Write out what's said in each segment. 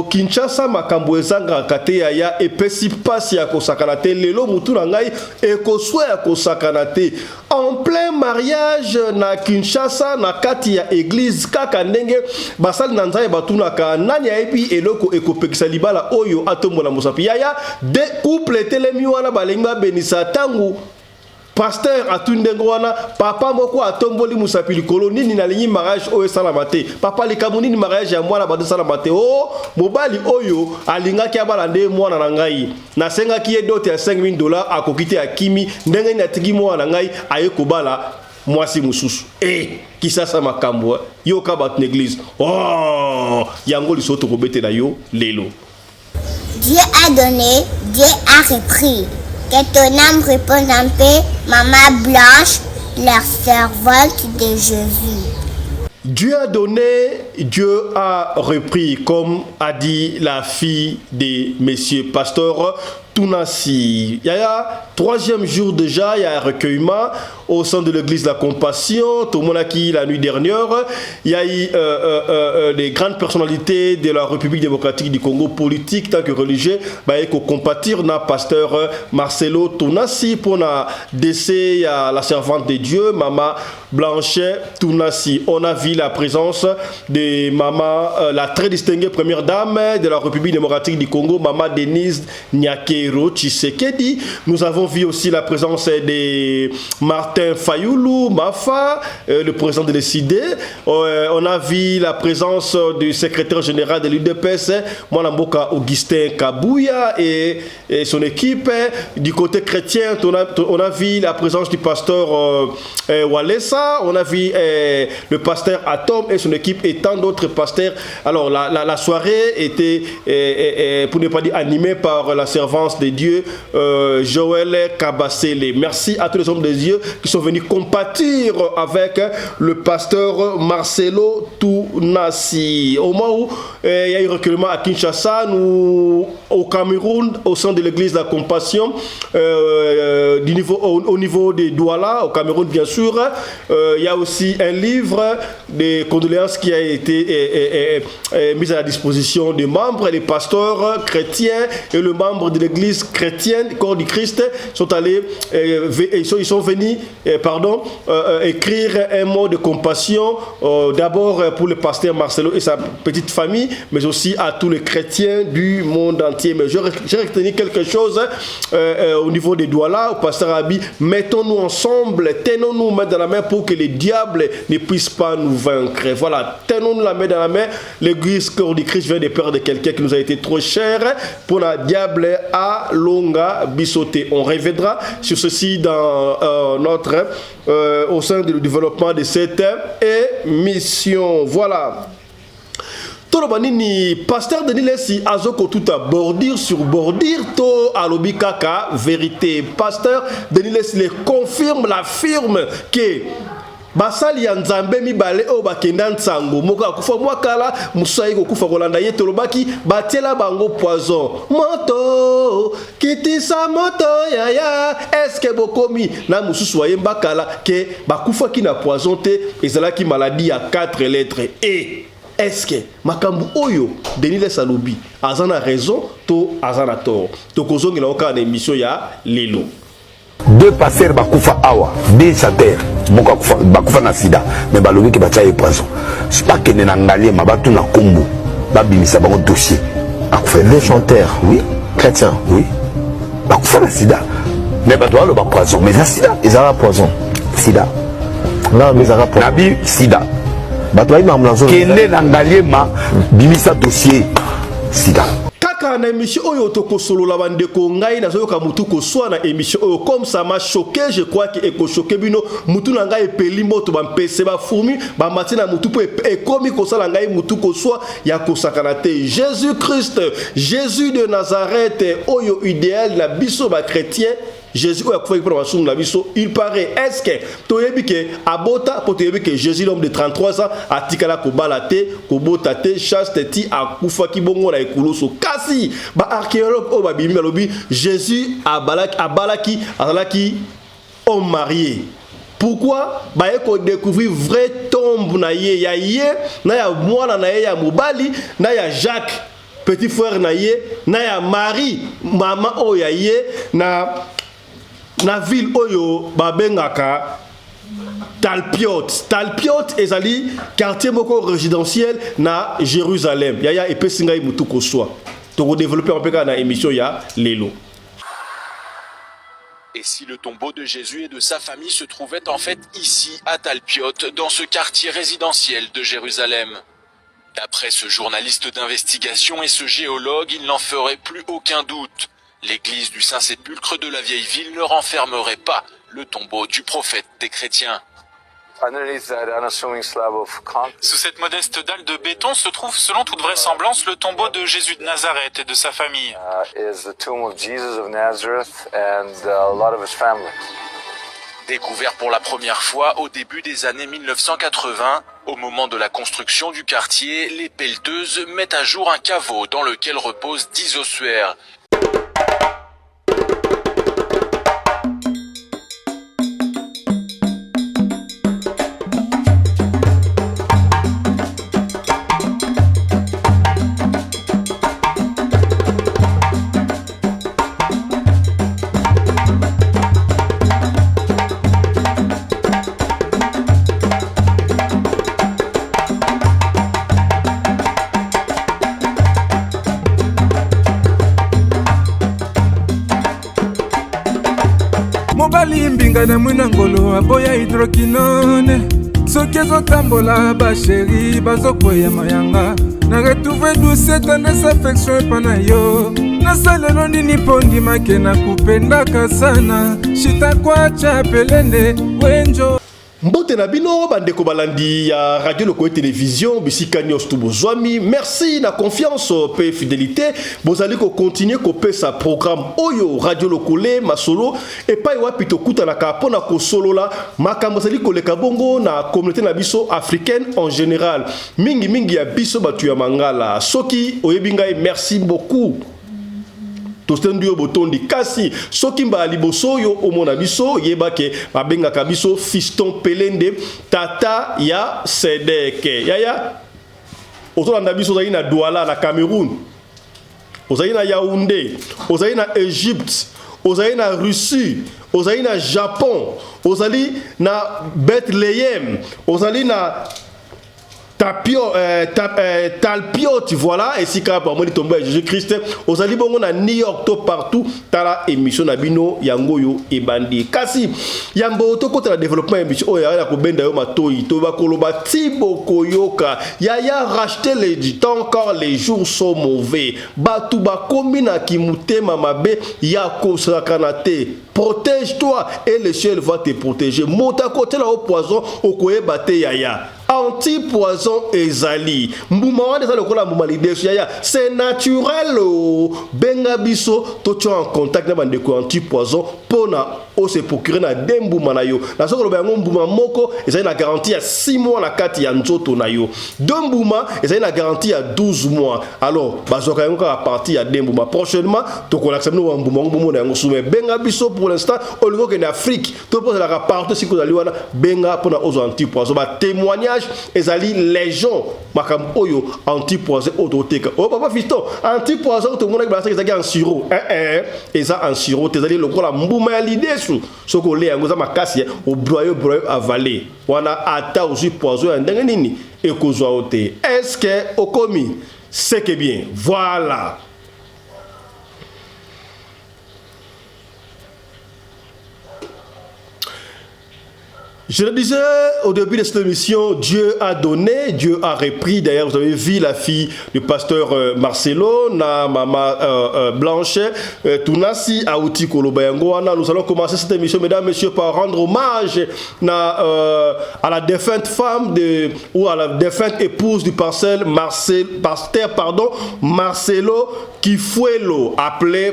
Kinshasa makambo ezanga kate ya epesi pasi ya kosakana te lelo mutu na ngai ekoswa ya kosakana te en plein mariage na Kinshasa na kati ya église kaka ndenge basali na nzai batunaka nani ayebi eloko ekopekisa libala oyo atombola mosapi yaya de couple telemi wana balengi babenisa tangu pasteur atundengoana papa moko atomboli musapi likolo nini na linyi mariage oyo salamate papa likambo nini mariage ya mwana bado salamate o mobali oyo alingaki abala nde mwana na ngai na senga ki dote ya $5,000 akokite akimi ndenge ni atiki mwana na ngai aye kobala mwasi mususu kisasa makambo yo ka bat l'église yango lisoto kobete na yo lelo. Dieu a donné, Dieu a repris. Que ton âme repose en paix, Maman Blanche, la servante de Jésus. Dieu a donné, Dieu a repris, comme a dit la fille de Monsieur Pasteur Tounassi. Il y a troisième jour déjà, il y a un recueillement au sein de l'église de la Compassion. Tout le monde a qui la nuit dernière. Il y a eu les grandes personnalités de la République démocratique du Congo, politique tant que religieux, pour compatir na pasteur Marcelo Tounassi pour na décès à la servante de Dieu, Maman Blanche Tounassi. On a vu la présence de Maman, la très distinguée première dame de la République démocratique du Congo, Maman Denise Nyakero Tshisekedi. Nous avons vu aussi la présence de Martin Fayoulou, Mafa, le président de l'ECD. On a vu la présence du secrétaire général de l'UDPS, Mwanamboka Augustin Kabouya et son équipe. Du côté chrétien, on a vu la présence du pasteur Walesa, on a vu le pasteur Atom et son équipe et tant d'autres pasteurs. Alors la soirée était, pour ne pas dire animée par la servance de Dieu, Joël Kabassele. Merci à tous les hommes de Dieu qui sont venus compatir avec le pasteur Marcelo Tounassi. Au moment où il y a eu recueillement à Kinshasa, nous, au Cameroun, au sein de l'église de la Compassion, au niveau de Douala, au Cameroun bien sûr, il y a aussi un livre de condoléances qui a été mis à la disposition des membres, les pasteurs chrétiens et le membre de l'église chrétienne, corps du Christ, sont allés, ils sont venus, écrire un mot de compassion, d'abord pour le pasteur Marcelo et sa petite famille, mais aussi à tous les chrétiens du monde entier. Mais j'ai retenu quelque chose au niveau des Douala, au pasteur Abi, mettons-nous ensemble, tenons-nous main dans la main pour que les diables ne puissent pas nous vaincre. Voilà, tenons-nous la main dans la main. L'église corps du Christ vient de perdre quelqu'un qui nous a été trop cher pour la diable à longa bissoté. On reviendra sur ceci dans notre au sein du développement de cette émission. Voilà. Tolobanini, pasteur Denis Lessi azoko tout à bordir sur bordir to alobi kaka vérité. Pasteur Denis Lessi le confirme, l'affirme que basali ya nzambe mibale o bakenda nsango moko akufa mwakala musai kokufa kolanda ye tolobaki batiela bango poison moto kitisa moto yaya eske bokomi na mususu waye mbakala ke bakufa ki na poison te ezalaki maladie à 4 lettres et est-ce que makambu oyo Denis Lessi alobi azana raison to azana tort to kozongi na oka na émission ya lelo. Deux pasteurs bakufa awa, deux chanteurs bakufa na sida, mais balobi ki batia poison. C'est pas que na ngalie mabatu na kombo, babimisa bango dossier. Bakufa deux chanteurs, oui, chrétiens, oui. Bakufa na sida, mais bato alo ba poison, mais na sida, ils ont poison. Sida. Non, mais ils ont poison. Nabi sida. Bato ay mamlanzo. Kende na ngalie ma bimisa dossier sida. Na émission oyo toko solo la bande ko ngai na zoyoka mutu ko soit na émission oyo comme ça m'a choqué, je crois que eko choqué bino mutu na ngai peli moto ba mpese ba fourmi ba matina mutu po e komi ko sala ngai mutu ko soit ya ko sakanate Jésus Christ, Jésus de Nazareth oyo idéal la biso ba chrétien Jésus il paraît est-ce que toyebi ke abota pour toyebi que Jésus l'homme de 33 ans atikala ko balate ko botate chaste ti akufa ki bongo na ekuluso kasi ba archéologue o ba bimi balobi Jésus abalaki azalaki homme marié Pourquoi? Bah, il découvrir vrai tombe na ye ya ye, na ya mwana na ye ya mobali, na ya Jacques, petit frère na ye, na ya Marie, maman o ya ye, na ville oyo babengaka Talpiot. Talpiot ezali quartier moko résidentiel na Jérusalem. Yaya epesinga mutu ko soi. To développer un peu na émission ya lelo. Et si le tombeau de Jésus et de sa famille se trouvait en fait ici, à Talpiot, dans ce quartier résidentiel de Jérusalem? D'après ce journaliste d'investigation et ce géologue, il n'en ferait plus aucun doute. L'église du Saint-Sépulcre de la vieille ville ne renfermerait pas le tombeau du prophète des chrétiens. Sous cette modeste dalle de béton se trouve, selon toute vraisemblance, le tombeau de Jésus de Nazareth et de sa famille. Découvert pour la première fois au début des années 1980, au moment de la construction du quartier, les pelleteuses mettent à jour un caveau dans lequel reposent 10 ossuaires. Mbinga na mwina ngolo aboya hydroquinone soki ezotambola basheri bazokwea mayanga na retrouve douce tendresse affection epa na yo nasalelo nini mpo ndimake na kupendaka sana shitakwacha pelende wenjo Mbote na bino bandeko balandi ya radio loko télévision bisika nyos tubozwami. Merci na confiance pe fidélité. Bozali ko continuer ko pesa programme oyo radio lokole masolo et pa wapi to kuta na kapona ko solo la makambo zali ko leka bongo na communauté na biso africaine en général. Mingi ya biso batu ya mangala. Soki oyebingai merci beaucoup. Tostendio botondi kasi soki mba liboso yo omona biso yebake babenga kabiso fiston pelende tata ya Sedeke yaya ozolanda biso ozali na Douala na Cameroun, ozali na Yaoundé, ozali na Égypte, ozali na Russie, ozali na Japon, ozali na Bethléem, ozali na Talpiot, voilà, et si quand on tombe Jésus-Christ, aux ali bongo na New York, tout partout, tala émission nabino yangoyo et bandi. Kasi, yambo to kote la développement émission, oh ya ko benda yo matoi, to ba koloba tibo koyoka, ya racheter les temps encore les jours sont mauvais. Batu ba komina kimutema mabe ya ko sakanate. Protège-toi et le ciel va te protéger. Monta côté là au poison au koye bate yaya. Anti-poison ezali. Mbuma wana za lokola mbuma lidesu yaya. C'est naturel. Benga biso to tu en contact na bandeko anti-poison pona o se procurer na dembuma na yo. Na soko loba mbuma moko ezali na garantie ya 6 mois na kati ya nzoto na yo. Dembuma ezali na garantie ya 12 mois. Alors bazoka yango ka partie ya dembuma. Prochainement to ko l'accepter no mbuma na yango soumet benga biso pour l'instant au niveau en Afrique. To pose la rapporte si ko zali wana benga pona ozo anti-poison ba témoignage ezali légion makam oyo anti-poison autoteka. Oh papa fiston anti-poison to mona ba ezali en sirop. Eza en sirop ezali lokola mbuma ya lidesu. Soko le yango za makasi au broyo avalé. Wana ata aussi poison ya ndenge nini ekozwa ote. Est-ce que okomi c'est que bien. Voilà. Je le disais au début de cette émission, Dieu a donné, Dieu a repris. D'ailleurs, vous avez vu la fille du pasteur Marcelo, na maman Blanche, Tunasi, Aouti Kolobayangoana. Nous allons commencer cette émission, mesdames, messieurs, par rendre hommage à la défunte femme ou à la défunte épouse du pasteur Marcelo Kifuelo, appelé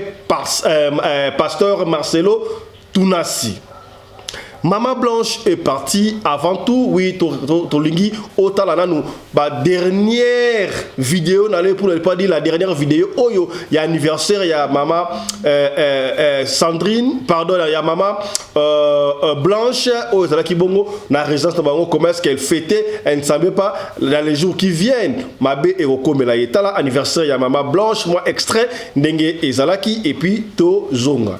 pasteur Marcelo Tunasi. Maman Blanche est partie avant tout. Oui, Tolingi, Otalananu. Dernière vidéo, pour ne pas dire la dernière vidéo, il y a anniversaire, il y a maman Sandrine, pardon, il y a maman Blanche, na résidence comment est-ce qu'elle fêtait, elle ne savait pas dans les jours qui viennent. Mabé et Oko Melayeta, anniversaire, il y a maman Blanche, moi extrait, Ndenge Ezalaki, et puis To Zonga.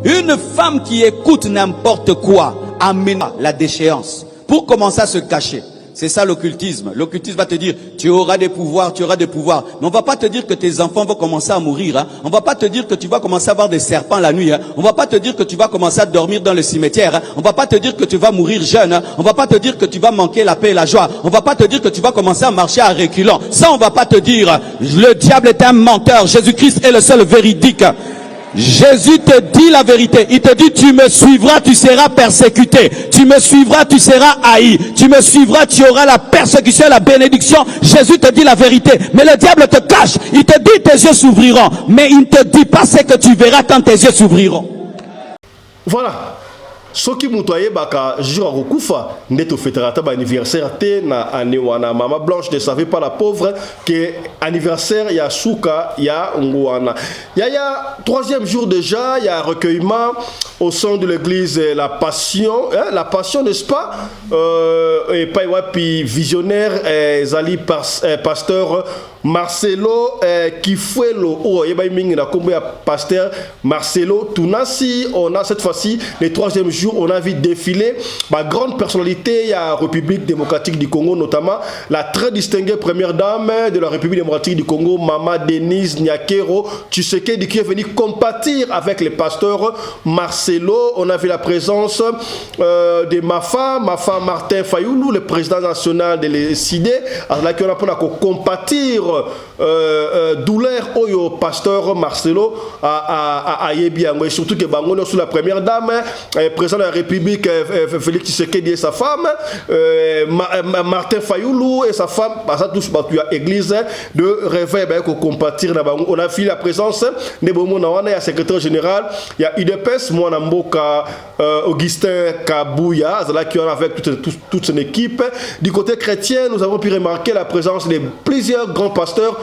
Une femme qui écoute n'importe quoi amène la déchéance pour commencer à se cacher. C'est ça l'occultisme. L'occultisme va te dire, tu auras des pouvoirs, tu auras des pouvoirs. Mais on va pas te dire que tes enfants vont commencer à mourir. Hein. On va pas te dire que tu vas commencer à avoir des serpents la nuit. Hein. On va pas te dire que tu vas commencer à dormir dans le cimetière. Hein. On va pas te dire que tu vas mourir jeune. Hein. On va pas te dire que tu vas manquer la paix et la joie. On va pas te dire que tu vas commencer à marcher à reculons. Ça, on va pas te dire. Le diable est un menteur. Jésus-Christ est le seul véridique. Jésus te dit la vérité. Il te dit, tu me suivras, tu seras persécuté. Tu me suivras, tu seras haï. Tu me suivras, tu auras la persécution et la bénédiction. Jésus te dit la vérité. Mais le diable te cache. Il te dit, tes yeux s'ouvriront. Mais il ne te dit pas ce que tu verras quand tes yeux s'ouvriront. Voilà. Ce qui m'a dit que jour à Rokufa, neto fédérateur anniversaire té na anewana maman Blanche ne savait pas la pauvre que anniversaire ya souka ya ngwana. Il y a troisième jour déjà, il y a un recueillement au sein de l'église la passion, n'est-ce pas? Et pas puis visionnaire Zali pasteur Marcelo Kifuelo, pasteur Marcelo Tunasi. On a cette fois-ci les troisième jour, on a vu défiler ma grande personnalité, il y a la République démocratique du Congo, notamment la très distinguée première dame de la République démocratique du Congo, Mama Denise Nyakero Tshisekedi, qui est venue compatir avec les pasteurs Marcelo. On a vu la présence de Mafa Martin Fayoulou, le président national de l'ECD, à laquelle on a pour compatir douleur au pasteur Marcelo à Yebiango, et surtout que Bangono sous la première dame, président de la République Félix Tshisekedi et sa femme, Martin Fayoulou et sa femme, ça touche à l'église de réveil pour compatir. On a vu la présence de il y a secrétaire général, il y a UDPS, Mwanamboka Augustin Kabouya, qui est avec toute son équipe. Du côté chrétien, nous avons pu remarquer la présence de plusieurs grands pasteurs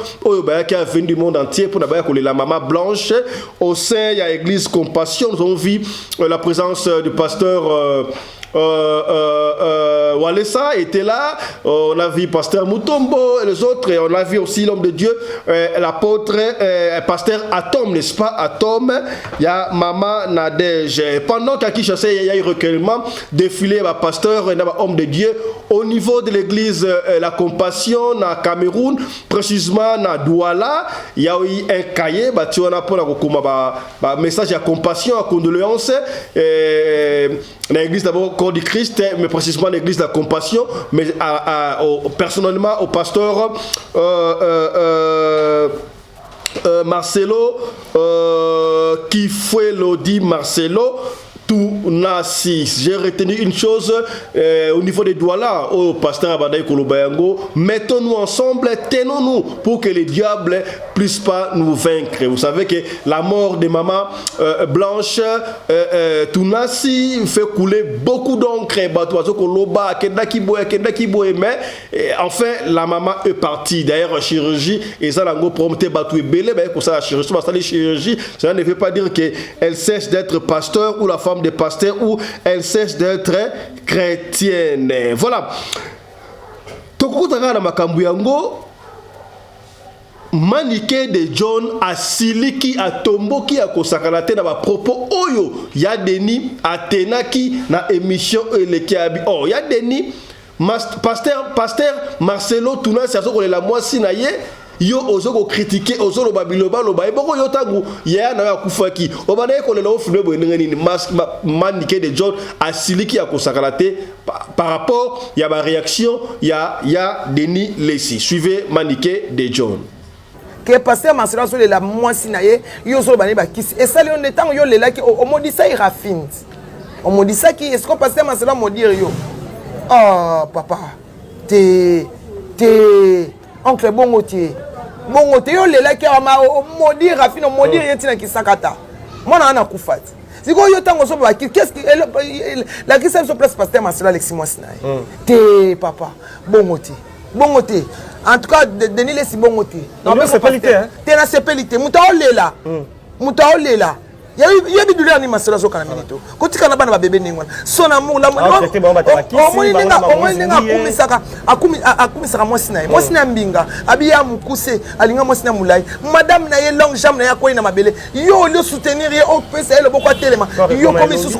qui sont venus du monde entier pour la maman Blanche. Au sein, il y a l'église Compassion. Nous avons vu la présence du pasteur Walesa était là. On a vu pasteur Mutombo et les autres, et on a vu aussi l'homme de Dieu, l'apôtre pasteur Atom, n'est-ce pas? Atom, il y a Maman Nadège. Pendant qu'à Kinshasa il y a eu recueillement, défilé pasteur et homme de Dieu au niveau de l'église La Compassion na Cameroun, précisément na Douala. Il y a eu un cahier tu on a pour la message à compassion, à condoléances, l'église d'abord corps du Christ, mais précisément l'église de la Compassion, mais personnellement au pasteur Marcelo Kifuelo dit Marcelo Tunasi. J'ai retenu une chose au niveau des Douala, au pasteur Abadaï Kolobayango, mettons-nous ensemble, tenons-nous pour que les diables puissent pas nous vaincre. Vous savez que la mort de maman Blanche Tunasi fait couler beaucoup d'encre, mais enfin la maman est partie. D'ailleurs, chirurgie, et ça l'ango prompté Batou Belé, pour ça la chirurgie, cela ne veut pas dire qu'elle cesse d'être pasteur ou la femme de pasteur ou elle cesse d'être chrétienne. Voilà. Tokutaka na makambu yango Maniké de John asiliki atomboki akosakana te na ba propos oyo ya Denis atenaki na émission elekiabi. Oh, ya Denis pasteur Marcelo Tunasi azokolela mwasi na ye yo ozo critiquer ozo lo babiloba lo ba boko yo tangu ya na kufaki obana ko le lo filme bo ngeni manike de John asiliki ya kosakalate par rapport ya ba réaction ya Denis Lessi. Suivez manike de John. Que pasteur Marcelo sur la moisi na ye yo zo bani ba kisi et ça le temps yo le là qui au modi ça il raffine. On me dit ça qui est-ce qu'on pasteur Marcelo me dire yo. Oh papa. T'es oncle bongotier yo le là qui a modi raffine on modi yetina ki sakata. Mona ana kufati. Siko yo tango so ba qu'est-ce que la qui se place pasteur Marcelo Alexis Moisina. T'es papa bongotier. En tout cas, Denis Lessi bongote. Non, mais c'est pas l'ité, hein. T'es na sepelité. Mutaole là. Il y a eu du l'animation là, quand même. Quand tu as un bébé, son amour, la madame n'a longue jambe n'a quoi na belle. Yo le soutenir et on peut le beaucoup tellement. Yo comme sous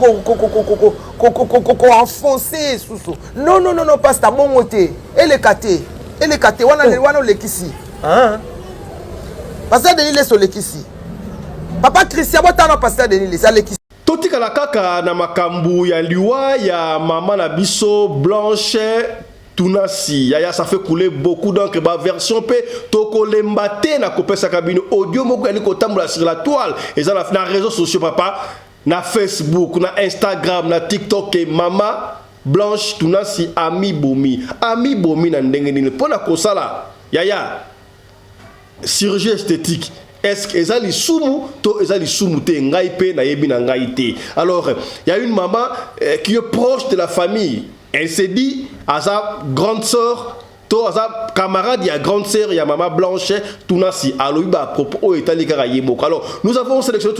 enfoncé sous. Non, pasteur bongote. Elle est catée. Wana le kisi. Ah. Pasteur Denis Lessi le kisi. Papa Christian Botano pasteur Denis Lessi le kisi. Totika la kaka na makambu ya liwa ya maman na biso Blanche Tunasi. Yaya ça fait couler beaucoup donc ba version pe toko lembate na kopesa kabine audio moko ali kotambola sur la toile et ça na réseaux sociaux papa na Facebook na Instagram na TikTok et mama Blanche Tunasi ami bomi na ndenge nini pona kosala yaya chirurgie esthétique est-ce que ezali sumu to ezali sumu te ngai pe na yebi na ngai te. Alors il y a une maman qui est proche de la famille, elle s'est dit à sa grande sœur to à sa camarade ya grande sœur ya maman Blanche Tunasi aloiba à propos etali kara yemoko. Alors nous avons sélectionné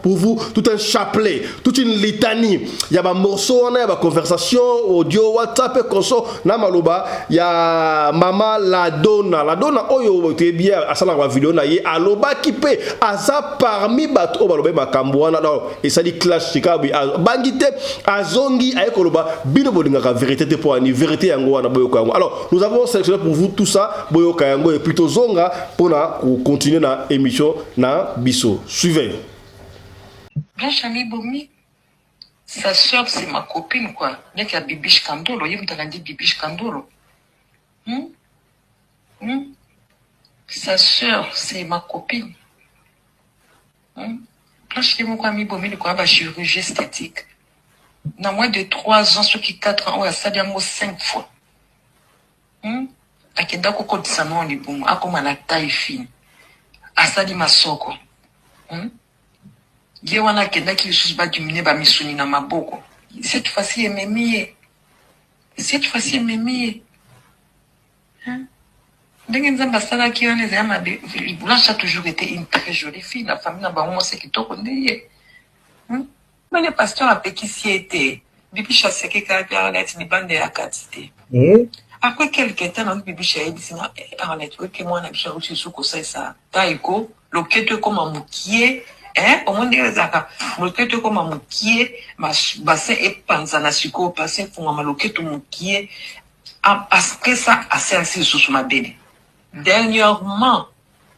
pour vous tout un chapelet, toute une litanie. Il y a ba morceau on a ba conversation audio WhatsApp konso na maloba ya maman la donna oyo te bien asala ba vidéo na ye aloba kipe asa parmi bato baloba makambo wana et ça dit clash chikabi bangite azongi ayekoloba bino bodinga ka vérité te pour ani vérité yango wana boyoka yango. Alors nous avons sélectionné pour vous tout ça boyoka yango et plutôt zonga pour continuer na émission na biso. Suivez. Blanche Ami Bomi, sa soeur c'est ma copine quoi. N'est qu'à Bibiche Kandolo, il m'a dit Bibiche Kandolo. Sa soeur c'est ma copine. Blanche Ami Bomi, le quoi, chirurgie esthétique. Dans moins de 3 ans, ceux qui 4 ans, ça dit 5 fois. Akenda koko disano ni bon akoma na taille fine asali masoko ye wana kenda ki lisusu ba dumine ba misuni na maboko cette fois-ci ememie ndenge nzamba sala ki wana za ma Blanche a toujours été une très jolie fille la famille na ba mo c'est kitoko ndeye mais le pasteur a peki si était bibi chasse ke ka la ni bande ya katite après quelques temps, on bibi chez elle, c'est arrête que moi on a bien reçu sous ça. Taïko, le quête comme un moukier, au moins des zaka, le quête comme un moukier, ma bassin et panzana suko, bassin pour ma loquette moukier, après ça, assez assis sous ma belle. Dernièrement,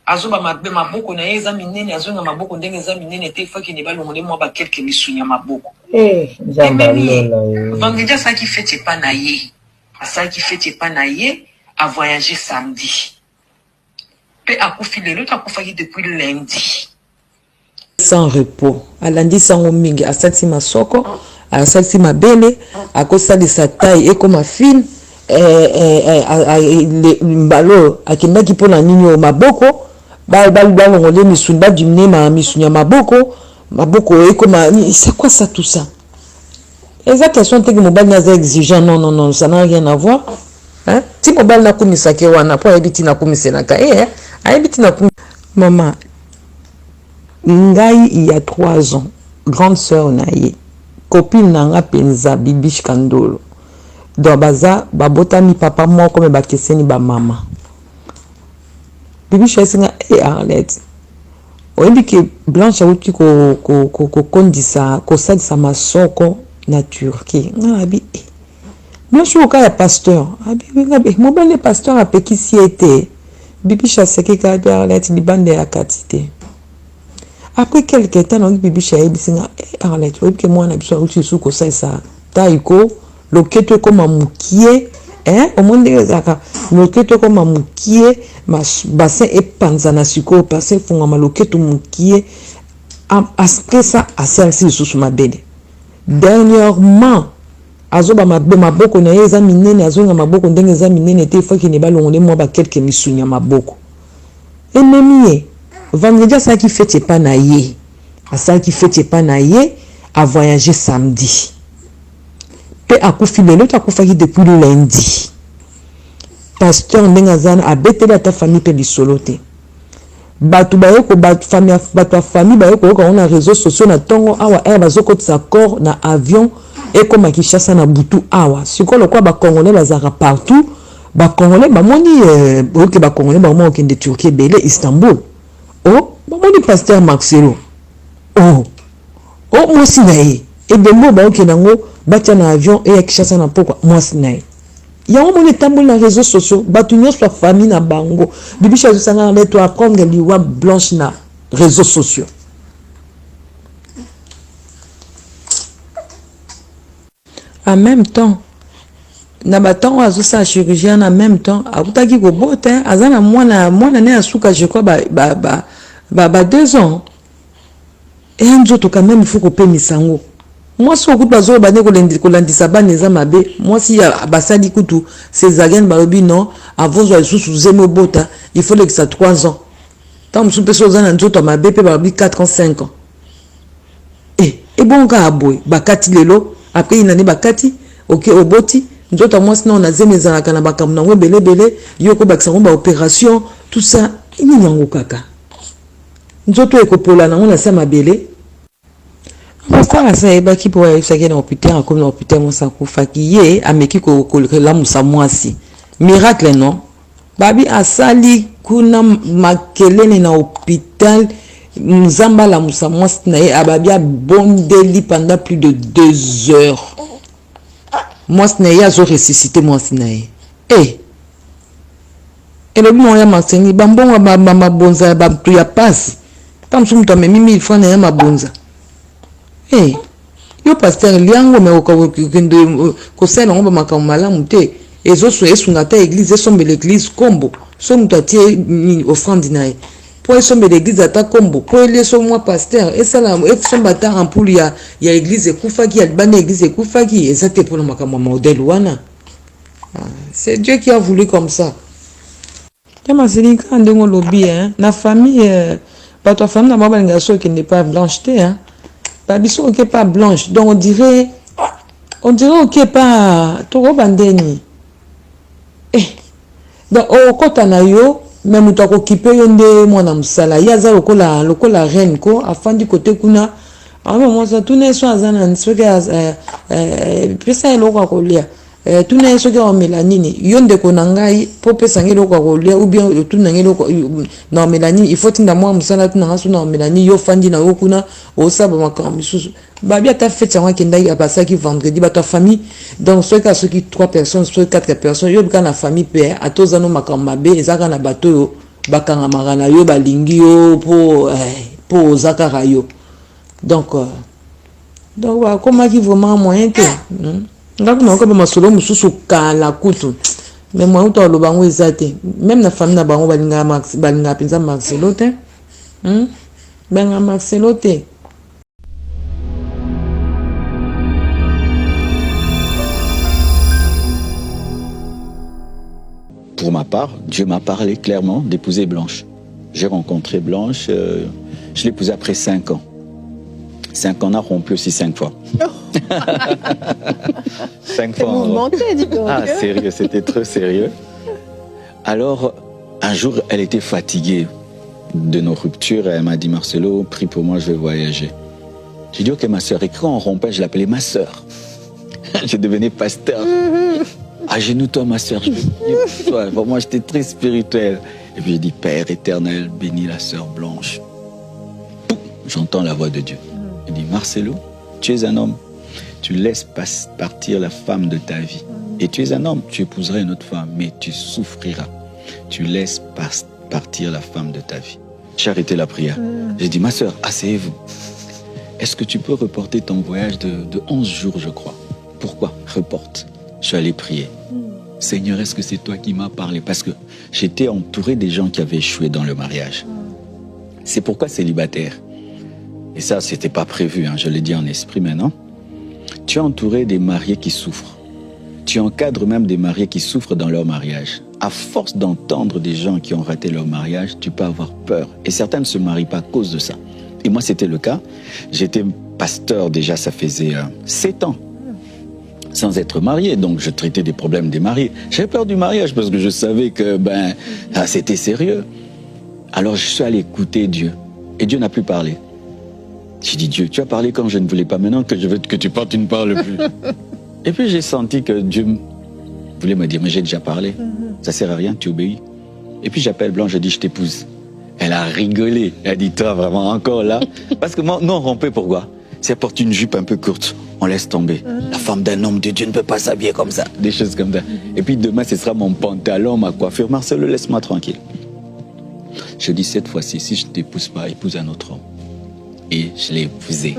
azoba ma boko na examiner, azoba ma boko ndenge examiner, n'était fois qu'il n'est pas le monde moi ba quelques misunya ma boko. Vendredi ça qui fait c'est pas naïe. Ça qui fait pas naïe à voyager samedi. Pe akufile l'autre akufaki depuis lundi. Sans repos. À lundi sans mingi à sati masoko, à sati mabele, à cause de sa taille et comme fine mbalo akenda ki pona nini o maboko ba ngole misunda dumne ma misunya maboko et comme c'est quoi ça tout ça? Eza question te que mobile naza exigeant non ça n'a rien à voir hein si mobile na kumisa ke wana po ebiti na kumise na ka ebiti na maman ngai il y a 3 ans grande sœur na ye copine na nga penza Bibiche Kandolo do baza babotami papa moko me bakeseni ba mama Bibiche singa Arlette oyebi ke Blanche awuti ko kondisa ko sadisa masoko na Turquie abi moi je suis au cas pasteur abi ngabe mobile pasteur a peki si était Bibi Chaseke Kabi Arlette Libande à Katité. Après quelques temps, on dit Bibi Chaseke Arlette. Oui, que moi, on a besoin de sous que ça. Taïko, le keto comme un moukier, hein, au monde des accords. Le keto comme un moukier, ma bassin est panzana suko, bassin fongama le keto moukier. Après ça, à celle-ci sous ma belle. Dernièrement, azoba maboko na yeza minene azonga maboko ndenge za minene te fois qu'il ne ba longole moi ba quelques misunya maboko. Ennemi vendredi ça qui fait pas na yé. À ça qui fait pas na yé a voyagé samedi. Pe akufi lelo ta kufa depuis le lundi. Pasteur ndenge zana a betela ta famille pe lisolote. Batu bayeko batu famille bayeko ko on a réseaux sociaux na tongo awa bazoko tsa corps na avion et comme Kinshasa na butu awa siko lokwa ba congolais bazara partout ba congolais ba moni ok ba congolais ba mo okende Turquie belé Istanbul oh ba moni pasteur Marcelo oh moi sinaye et dembo ba okende ngo batia na avion et Kinshasa na poko moi sinaye ya on moni tambour na réseaux sociaux batu nyo soit famille na bango bibi chazo sanga let to apprendre liwa blanche na réseaux sociaux. En même temps, na batango azosa chirurgien en même temps, akutaki ko bote azana mwana ne asuka je crois ba 2 ans. Et nzoto quand même il faut ko pemisango. Moi si okutu bazo bane ko landisa baneza mabe, moi si basali kutu césarienne barobi non, avant zo sous zemo bota, il faut que ça 3 ans. Tant musu peso zana nzoto mabe pe barobi 4 ans 5 ans. Et bon ka aboy, bakati lelo après il n'en est bakati ok oboti nzoto moi sinon on a zemeza kana bakamna ngo belé yoko baksango ba opération tout ça ini nyango kaka nzoto ekopola na ngona sa mabele basta ça e baki po ça ke na hôpital comme na hôpital mo sa kufa ki ye ameki ko la musa mwasi miracle non babi asali kuna makelene na hôpital Nzamba la Moussa Mwasnae ababia bondeli pendant plus de 2 heures. Mwasnae a ressuscité Mwasnae. Et le moyen Marseille, bambon ma bonza tu ya passe. Tam sum to me 1000 francs na ma bonza. Yo pasteur liango me ko sena ngomba makamala mute. Ezo so esungata église sombe l'église kombo. So mutatie offrande nae. Pour somber l'église à ta combo, pour aller sur moi pasteur, et ça là, et son bâtard en poule, il y a l'église Koufaki, il y a le ban l'église Koufaki, et ça c'est pour le modèle Wana. C'est Dieu qui a voulu comme ça. Ma c'est quand on lobby, hein, la famille, pas ta famille, n'a pas un garçon qui n'est pas blanche, hein, pas biso qui n'est pas blanche, donc on dirait ok pas, trop bandeni. Donc au côté nayo. Même tu as occupé un mwana musala yaza lokola reine ko afandi côté kuna moi ça tout n'est soit azana nsoka pesa eloko kolia tout n'est soka o melanini yonde ko nangai po pesa ngelo ko kolia ou bien tout nangelo ko na melanini il faut tinda moi musala tout nanga suna melanini yo fandi na okuna o saba makambo susu babia ta fête yango kenda ya basaki vendredi ba ta famille donc ceux qui 3 personnes soit 4 personnes yo bika na famille père atozano makambo mabe ezaka na bato yo bakanga magana yo balingi yo po zakara yo donc comment qui vraiment moyen que ngako na ko ba masolo mususu kala kutu mais moi uto lo bango ezate même na famille na bango balinga penza Marcelo te benga Marcelo te. Pour ma part, Dieu m'a parlé clairement d'épouser Blanche. J'ai rencontré Blanche, je l'ai épousée après 5 ans. 5 ans, on a rompu aussi 5 fois. 5 fois. Mouvementé, dis donc. Ah, sérieux, c'était trop sérieux. Alors, un jour, elle était fatiguée de nos ruptures. Elle m'a dit, Marcelo, prie pour moi, je vais voyager. J'ai dit, ok, ma soeur. Et quand on rompait, je l'appelais ma soeur. Je devenais pasteur. Agenouille-toi, ma soeur, je vais prier pour toi. Pour moi, j'étais très spirituel. Et puis, j'ai dit, Père éternel, bénis la sœur Blanche. J'entends la voix de Dieu. Il dit, Marcelo, tu es un homme. Tu laisses partir la femme de ta vie. Et tu es un homme, tu épouseras une autre femme, mais tu souffriras. Tu laisses partir la femme de ta vie. J'ai arrêté la prière. J'ai dit, ma soeur, asseyez-vous. Est-ce que tu peux reporter ton voyage de 11 jours, je crois? Pourquoi? Reporte. Je suis allé prier. Seigneur, est-ce que c'est toi qui m'as parlé? Parce que j'étais entouré des gens qui avaient échoué dans le mariage. C'est pourquoi célibataire. Et ça, c'était pas prévu, hein, je l'ai dit en esprit maintenant. Tu es entouré des mariés qui souffrent. Tu encadres même des mariés qui souffrent dans leur mariage. À force d'entendre des gens qui ont raté leur mariage, tu peux avoir peur. Et certains ne se marient pas à cause de ça. Et moi, c'était le cas. J'étais pasteur déjà, ça faisait 7 ans. Sans être marié, donc je traitais des problèmes des mariés. J'avais peur du mariage parce que je savais que c'était sérieux. Alors je suis allé écouter Dieu. Et Dieu n'a plus parlé. J'ai dit, Dieu, tu as parlé quand je ne voulais pas. Maintenant que je veux que tu parles, tu ne parles plus. Et puis j'ai senti que Dieu voulait me dire, mais j'ai déjà parlé. Ça sert à rien, tu obéis. Et puis j'appelle Blanche, je dis, je t'épouse. Elle a rigolé. Elle a dit, toi, vraiment, encore là? Parce que moi, non, on rompait, pourquoi? Si elle porte une jupe un peu courte, on laisse tomber. La femme d'un homme de Dieu ne peut pas s'habiller comme ça. Des choses comme ça. Et puis demain, ce sera mon pantalon, ma coiffure. Marcelo, laisse-moi tranquille. Je dis, cette fois-ci, si je ne t'épouse pas, épouse un autre homme. Et je l'ai épousé.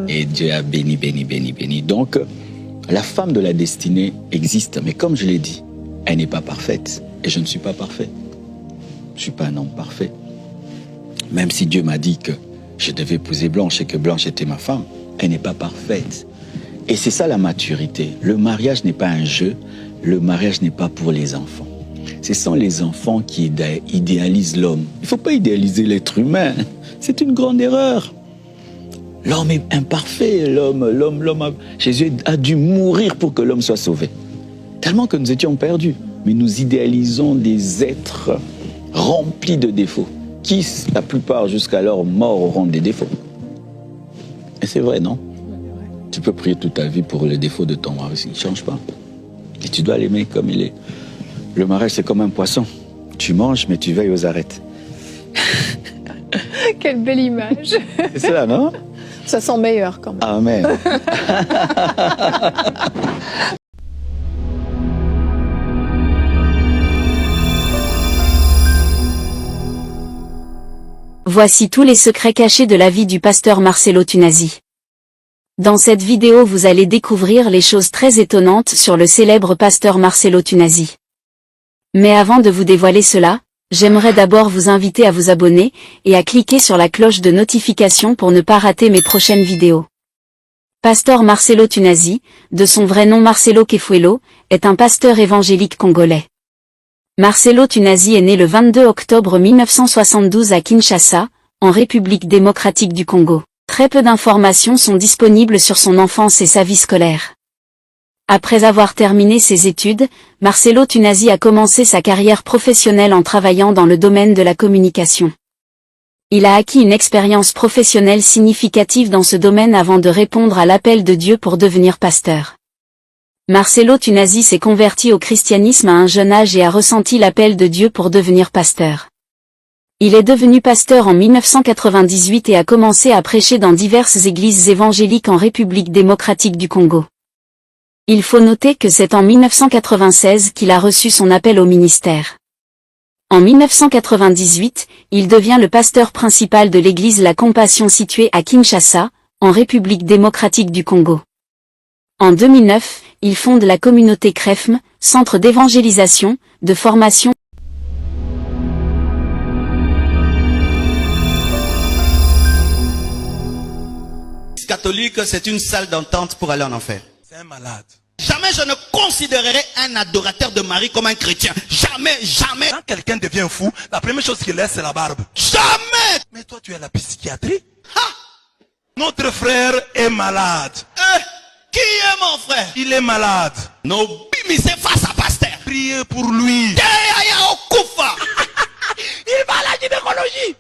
Et Dieu a béni, béni, béni, béni. Donc, la femme de la destinée existe. Mais comme je l'ai dit, elle n'est pas parfaite. Et je ne suis pas parfait. Je ne suis pas un homme parfait. Même si Dieu m'a dit que je devais épouser Blanche et que Blanche était ma femme, elle n'est pas parfaite. Et c'est ça la maturité. Le mariage n'est pas un jeu, le mariage n'est pas pour les enfants. Ce sont les enfants qui idéalisent l'homme. Il ne faut pas idéaliser l'être humain. C'est une grande erreur. L'homme est imparfait. Jésus a dû mourir pour que l'homme soit sauvé. Tellement que nous étions perdus. Mais nous idéalisons des êtres remplis de défauts. Qui, la plupart, jusqu'à leur mort, auront des défauts. Et c'est vrai, non? Tu peux prier toute ta vie pour les défauts de ton mari, il ne change pas. Et tu dois l'aimer comme il est. Le mariage, c'est comme un poisson. Tu manges, mais tu veilles aux arêtes. Quelle belle image. C'est ça, non? Ça sent meilleur quand même. Amen. Voici tous les secrets cachés de la vie du pasteur Marcelo Tunasi. Dans cette vidéo vous allez découvrir les choses très étonnantes sur le célèbre pasteur Marcelo Tunasi. Mais avant de vous dévoiler cela, j'aimerais d'abord vous inviter à vous abonner et à cliquer sur la cloche de notification pour ne pas rater mes prochaines vidéos. Pasteur Marcelo Tunasi, de son vrai nom Marcelo Kefuelo, est un pasteur évangélique congolais. Marcelo Tunasi est né le 22 octobre 1972 à Kinshasa, en République démocratique du Congo. Très peu d'informations sont disponibles sur son enfance et sa vie scolaire. Après avoir terminé ses études, Marcelo Tunasi a commencé sa carrière professionnelle en travaillant dans le domaine de la communication. Il a acquis une expérience professionnelle significative dans ce domaine avant de répondre à l'appel de Dieu pour devenir pasteur. Marcelo Tunasi s'est converti au christianisme à un jeune âge et a ressenti l'appel de Dieu pour devenir pasteur. Il est devenu pasteur en 1998 et a commencé à prêcher dans diverses églises évangéliques en République démocratique du Congo. Il faut noter que c'est en 1996 qu'il a reçu son appel au ministère. En 1998, il devient le pasteur principal de l'église La Compassion située à Kinshasa, en République démocratique du Congo. En 2009, il fonde la communauté CREFM, centre d'évangélisation, de formation. Catholique, c'est une salle d'entente pour aller en enfer. C'est un malade. Jamais je ne considérerai un adorateur de Marie comme un chrétien. Jamais, jamais. Quand quelqu'un devient fou, la première chose qu'il laisse, c'est la barbe. Jamais. Mais toi, tu es à la psychiatrie. Notre frère est malade. Qui est mon frère? Il est malade. Nos bimisés face à pasteur. Priez pour lui. Il va à la gynécologie.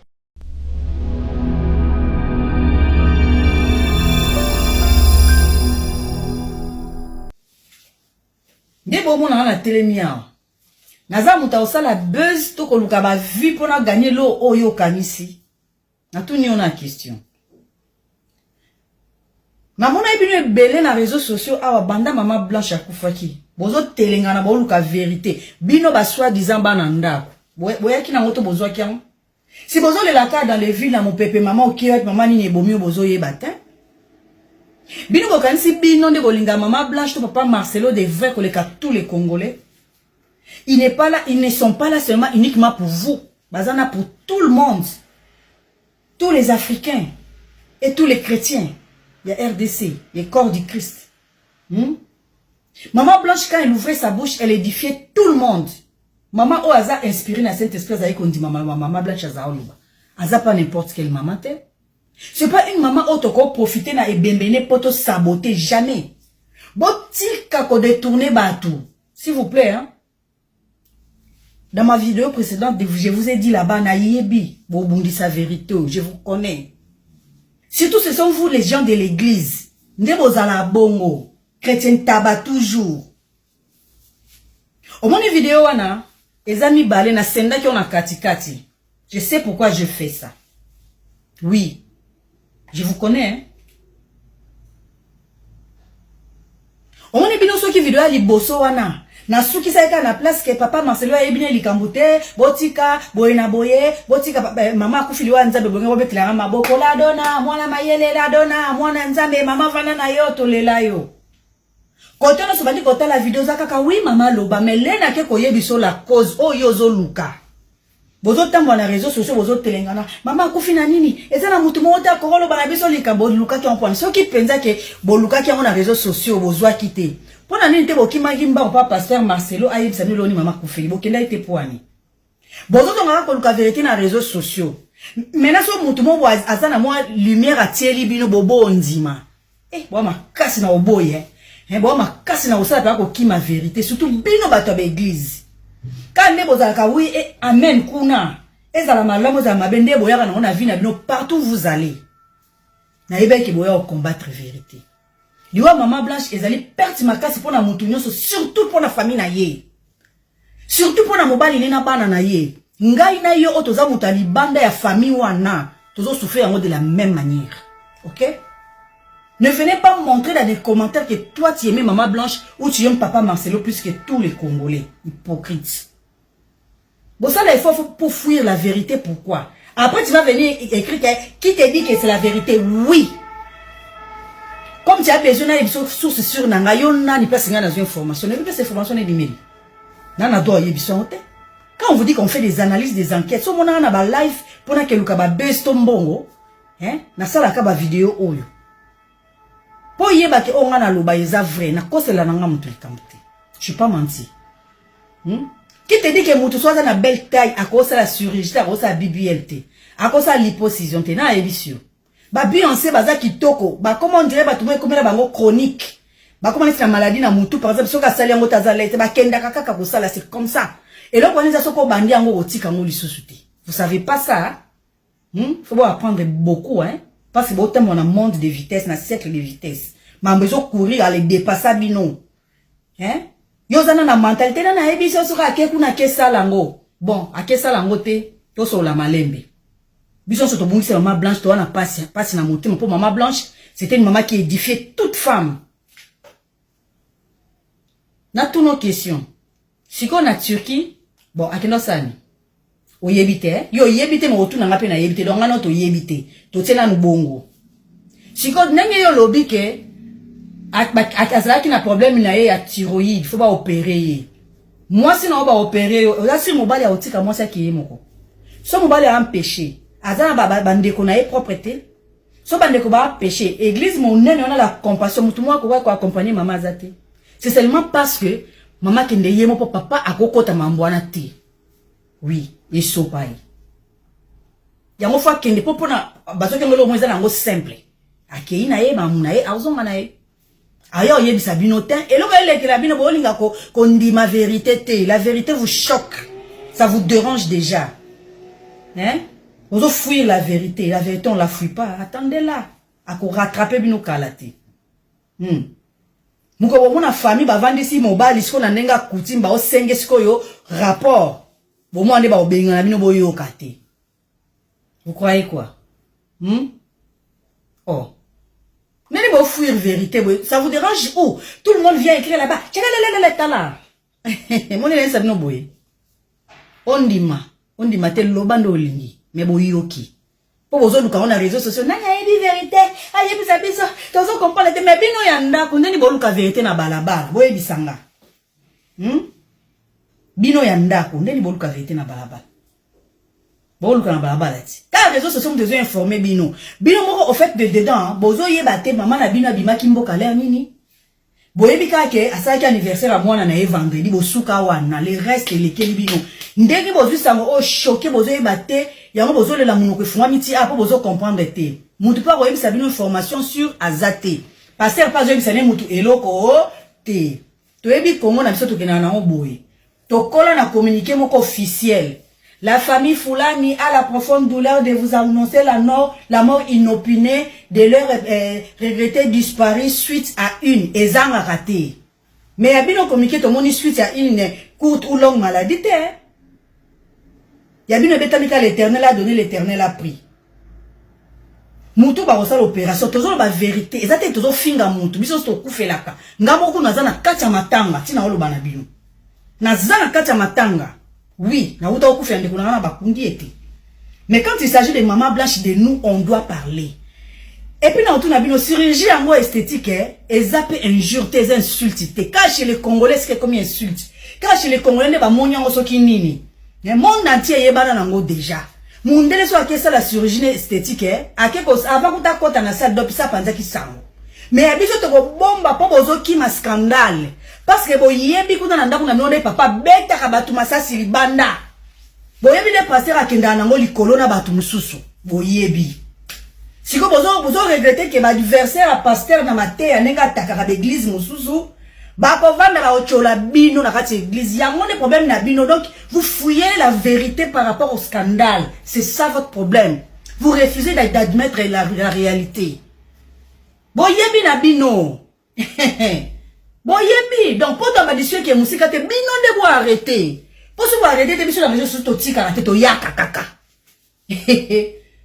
Nde bomo na na telemia. Naza muta osala buzz to koluka ba vie pona gagner lo oyo kanisi. Na tuni ona question. Na mona ebino belé na réseaux sociaux awa banda mama Blanche akufaki. Bozo telengana ba luka vérité. Bino ba soi disant ba na ndako. Boya qui n'a moto besoin qui a. Si besoin de la carte dans les villes, mon pépé, maman, ok, maman, ni bomi, besoin de batin. Bino bokan si bino de bolinga maman Blanche, ton papa Marcelo, des vrais collègues à tous les Congolais. Ils ne sont pas là seulement uniquement pour vous. Bazana pour tout le monde. Tous les Africains et tous les chrétiens. Il y a RDC, il y a corps du Christ. Maman Blanche, quand elle ouvrait sa bouche, elle édifiait tout le monde. Maman au hasard inspiré dans Saint-Esprit, qu'on dit maman Blanche Azaoluba. Aza pas n'importe quelle maman t'es. C'est pas une maman auto profiter na ebembene poto saboter jamais. Botil kako détourner batou. S'il vous plaît, hein. Dans ma vidéo précédente, je vous ai dit là-bas, na yebi, bobundi sa vérité, je vous connais. Surtout, ce sont vous les gens de l'église. Ndebozala bongo. Chrétien tabac toujours. Au moins, une vidéo, wana, les amis balé na senda qui ont na kati. Je sais pourquoi je fais ça. Oui. Je vous connais, hein. Au moins, une vidéo qui vidéo à liboso, wana. Na suki sa eka na place que papa Marcelo a ebine likambute, botika, boyena boye, botika, mama kufiliwa nzabe bonge bobe klara maboko la dona, mwana mayele la dona, mwana nzambe, mama vana na yo tolela yo. Kote no sobandi kota la vidéo za kaka, oui mama loba, mais lena ke koye biso la cause, oh yozo luka. Bozo tambo na réseaux sociaux, bozo telengana, mama kufina nini, eza na mutu mo ta korolo bana biso likambo luka ki on so ki penza ke bo luka ki on na réseaux sociaux bozo akite. Pour la nuit, boki magimba pas pasteur Marcelo aïb sanu loni mama koufeli bokenda ite poani. Bozo tonga ko luka vérité na réseaux sociaux. Maintenant so mutu mo azana moi lumière a tieli bino bobo ondima. Bo ma kasi na oboye. Bo ma kasi na osala pa ko kima vérité surtout bino bato ba église. Quand ne bozalaka oui et amen kuna. Ezala malamu za mabende boyaka na ona vie na bino partout vous allez. Na ebe ki boya combattre vérité. Liwa maman Blanche ezali perte makasi pour na mutu nyonso surtout pour la famille na ye. Surtout pour na mobali nena bana na ye. Ngai na yo otoza mutu libanda ya famille wana tozo souffrir de la même manière. OK? Ne venez pas montrer dans des commentaires que toi tu aimais maman Blanche ou tu aimes papa Marcelo plus que tous les Congolais. Hypocrite. Bon ça là il faut pour fuir la vérité. Pourquoi? Après tu vas venir écrire qui te dit que c'est la vérité? Oui. Comme tu as besoin d'une source sûre, ni pas dans une formation. Ne pas cette formation est numérique. Quand on vous dit qu'on fait des analyses, des enquêtes, on a un live pour que le kaba best tombongo, hein, na sala kaba vidéo oyo. Pour y eba que on a loba eza vrai, na kose la nanga mutu likamute. Je suis pas menti. Qui te dit que mutu soit na belle taille à cause de la chirurgie, à cause de la BBLT, à cause de la liposuction, t'es na émission. Ba Beyoncé baza kitoko ba comment on dirait ba tout comme la bango chronique ba comment c'est la maladie na mutu par exemple soka sali yango tazalete ba kenda kaka ko sala c'est comme ça et là on est soko bandi yango otika ngo lisusuti vous savez pas ça faut pas apprendre beaucoup hein parce que autant on a monde de vitesse na siècle de vitesse ma besoin courir aller dépasser bino hein yo zana na mentalité na ebiso soka keku na kesa lango bon akesa lango te to so la malembe. Bison se tombe c'est maman Blanche, toi on a passé na monté pour maman Blanche, c'était une maman qui édifiait toute femme. Na toutes nos questions. Si qu'on a Turquie, bon akeno sani. O yebite, yo yebite mo otu na ngape na yebite donc ngano to yebite. To tena nu bongo. Si qu'on nenge yo lobby ke akazala ki na problème na ye ya thyroïde, il faut pas opérer. Moi sinon on va opérer, là si mo bali a otika moi ça qui est moko. So mo bali a empêché. Azana bandeko na ye propreté. So bandeko ba péché. Église mon nene on a la compassion. Mutu moi ko accompagner maman zate. C'est seulement parce que maman kende ye mo papa akokota mambwana te. Oui, et so pai. Yango fa kende popo na baso ke ngolo mweza nango simple. Akei na ye mamu na ye azonga na ye. Ayo ye bisabino ten et lo ele ke la bino bo linga ko ndi ma vérité te. La vérité vous choque. Ça vous dérange déjà. Hein? Vous allez fuir la vérité on la fuit pas. Attendez-la. À qu'on rattraper bino kalate. Muko mona famille ba vandi si mobile isko na nenga kutimba o senge siko yo rapport. Bo mo ande ba obenga na bino boyo kate. Vous croyez quoi? Oh. N'allez pas fuir vérité. Ça vous dérange où? Tout le monde vient écrire là-bas. Mon élève ça bino boye. ondima te lobando olingi mais boyoki po bozoluka on a réseaux sociaux nanga yebi vérité ayebisa biso tozo comprendre te mais bino ya ndako ndeni boluka vérité na balabala boyebisanga bino ya ndako ndeni boluka vérité na balabala boluka na balabala ti car réseaux sociaux ont besoin informer bino moko au fait de dedans bozo yeba te maman na bino abimaki mboka lea nini boyebi kake asaki anniversaire à mwana na vendredi bosuka wana le reste lekeli bino ndenge bozu sango o choqué bozo yeba te yango bozo lela munoko efungwa miti apo bozo comprendre te mutu pa boyebisa bino information sur azate pasteur pas yebisa ne mutu eloko te toyebi kongo na biso tokena na oboye tokola na communiqué moko officiel. La famille Foulani a la profonde douleur de vous annoncer la mort inopinée de leur regretté disparu suite à une ezanga raté. Mais il y a bien communiqué tout le monde suite à une courte ou longue maladie. Il y a bien un l'éternel a donné, l'éternel a pris. Moutou ba osala opération, toujours la vérité. Ezate toujours finga moutou, biso sto kufelaka. Ngamo na zana kacha matanga, tina olo banabino. Na zana kacha matanga. Oui, na uta okufa ndeko na bakundi ete. Mais quand il s'agit de maman blanche de nous, on doit parler. Et puis na utuna bino chirurgie en esthétique, et zappe injure, tes insultes. Car chez les Congolais c'est comme insulte. Car chez les Congolais ne ba monya ngo soki nini. Le monde entier yebana nango déjà. Mundele so akesa la chirurgie esthétique, akeko avant kuta kota na salle d'hôpital panza ki sango. Mais abiso to bomba po bozo ki ma scandale. Parce que boyebi kuna na ndako na mionde papa beta ka batu masasi libanda. Boyebi de passer akenda nango likolo na batu mususu. Boyebi. Siko bozo regretter que ma adversaire a pasteur na mate ya nenga takaka d'église mususu. Ba ko vanda ochola bino na kati église. Yango des problèmes na bino. Donc vous fouillez la vérité par rapport au scandale. C'est ça votre problème. Vous refusez d'admettre la réalité. Boyebi na bino. Boyebi. Donc pour ta malicieux qui est musika te bino de vous arrêter. Pour se vous arrêter te biso la maison sur to tika na te to yaka kaka.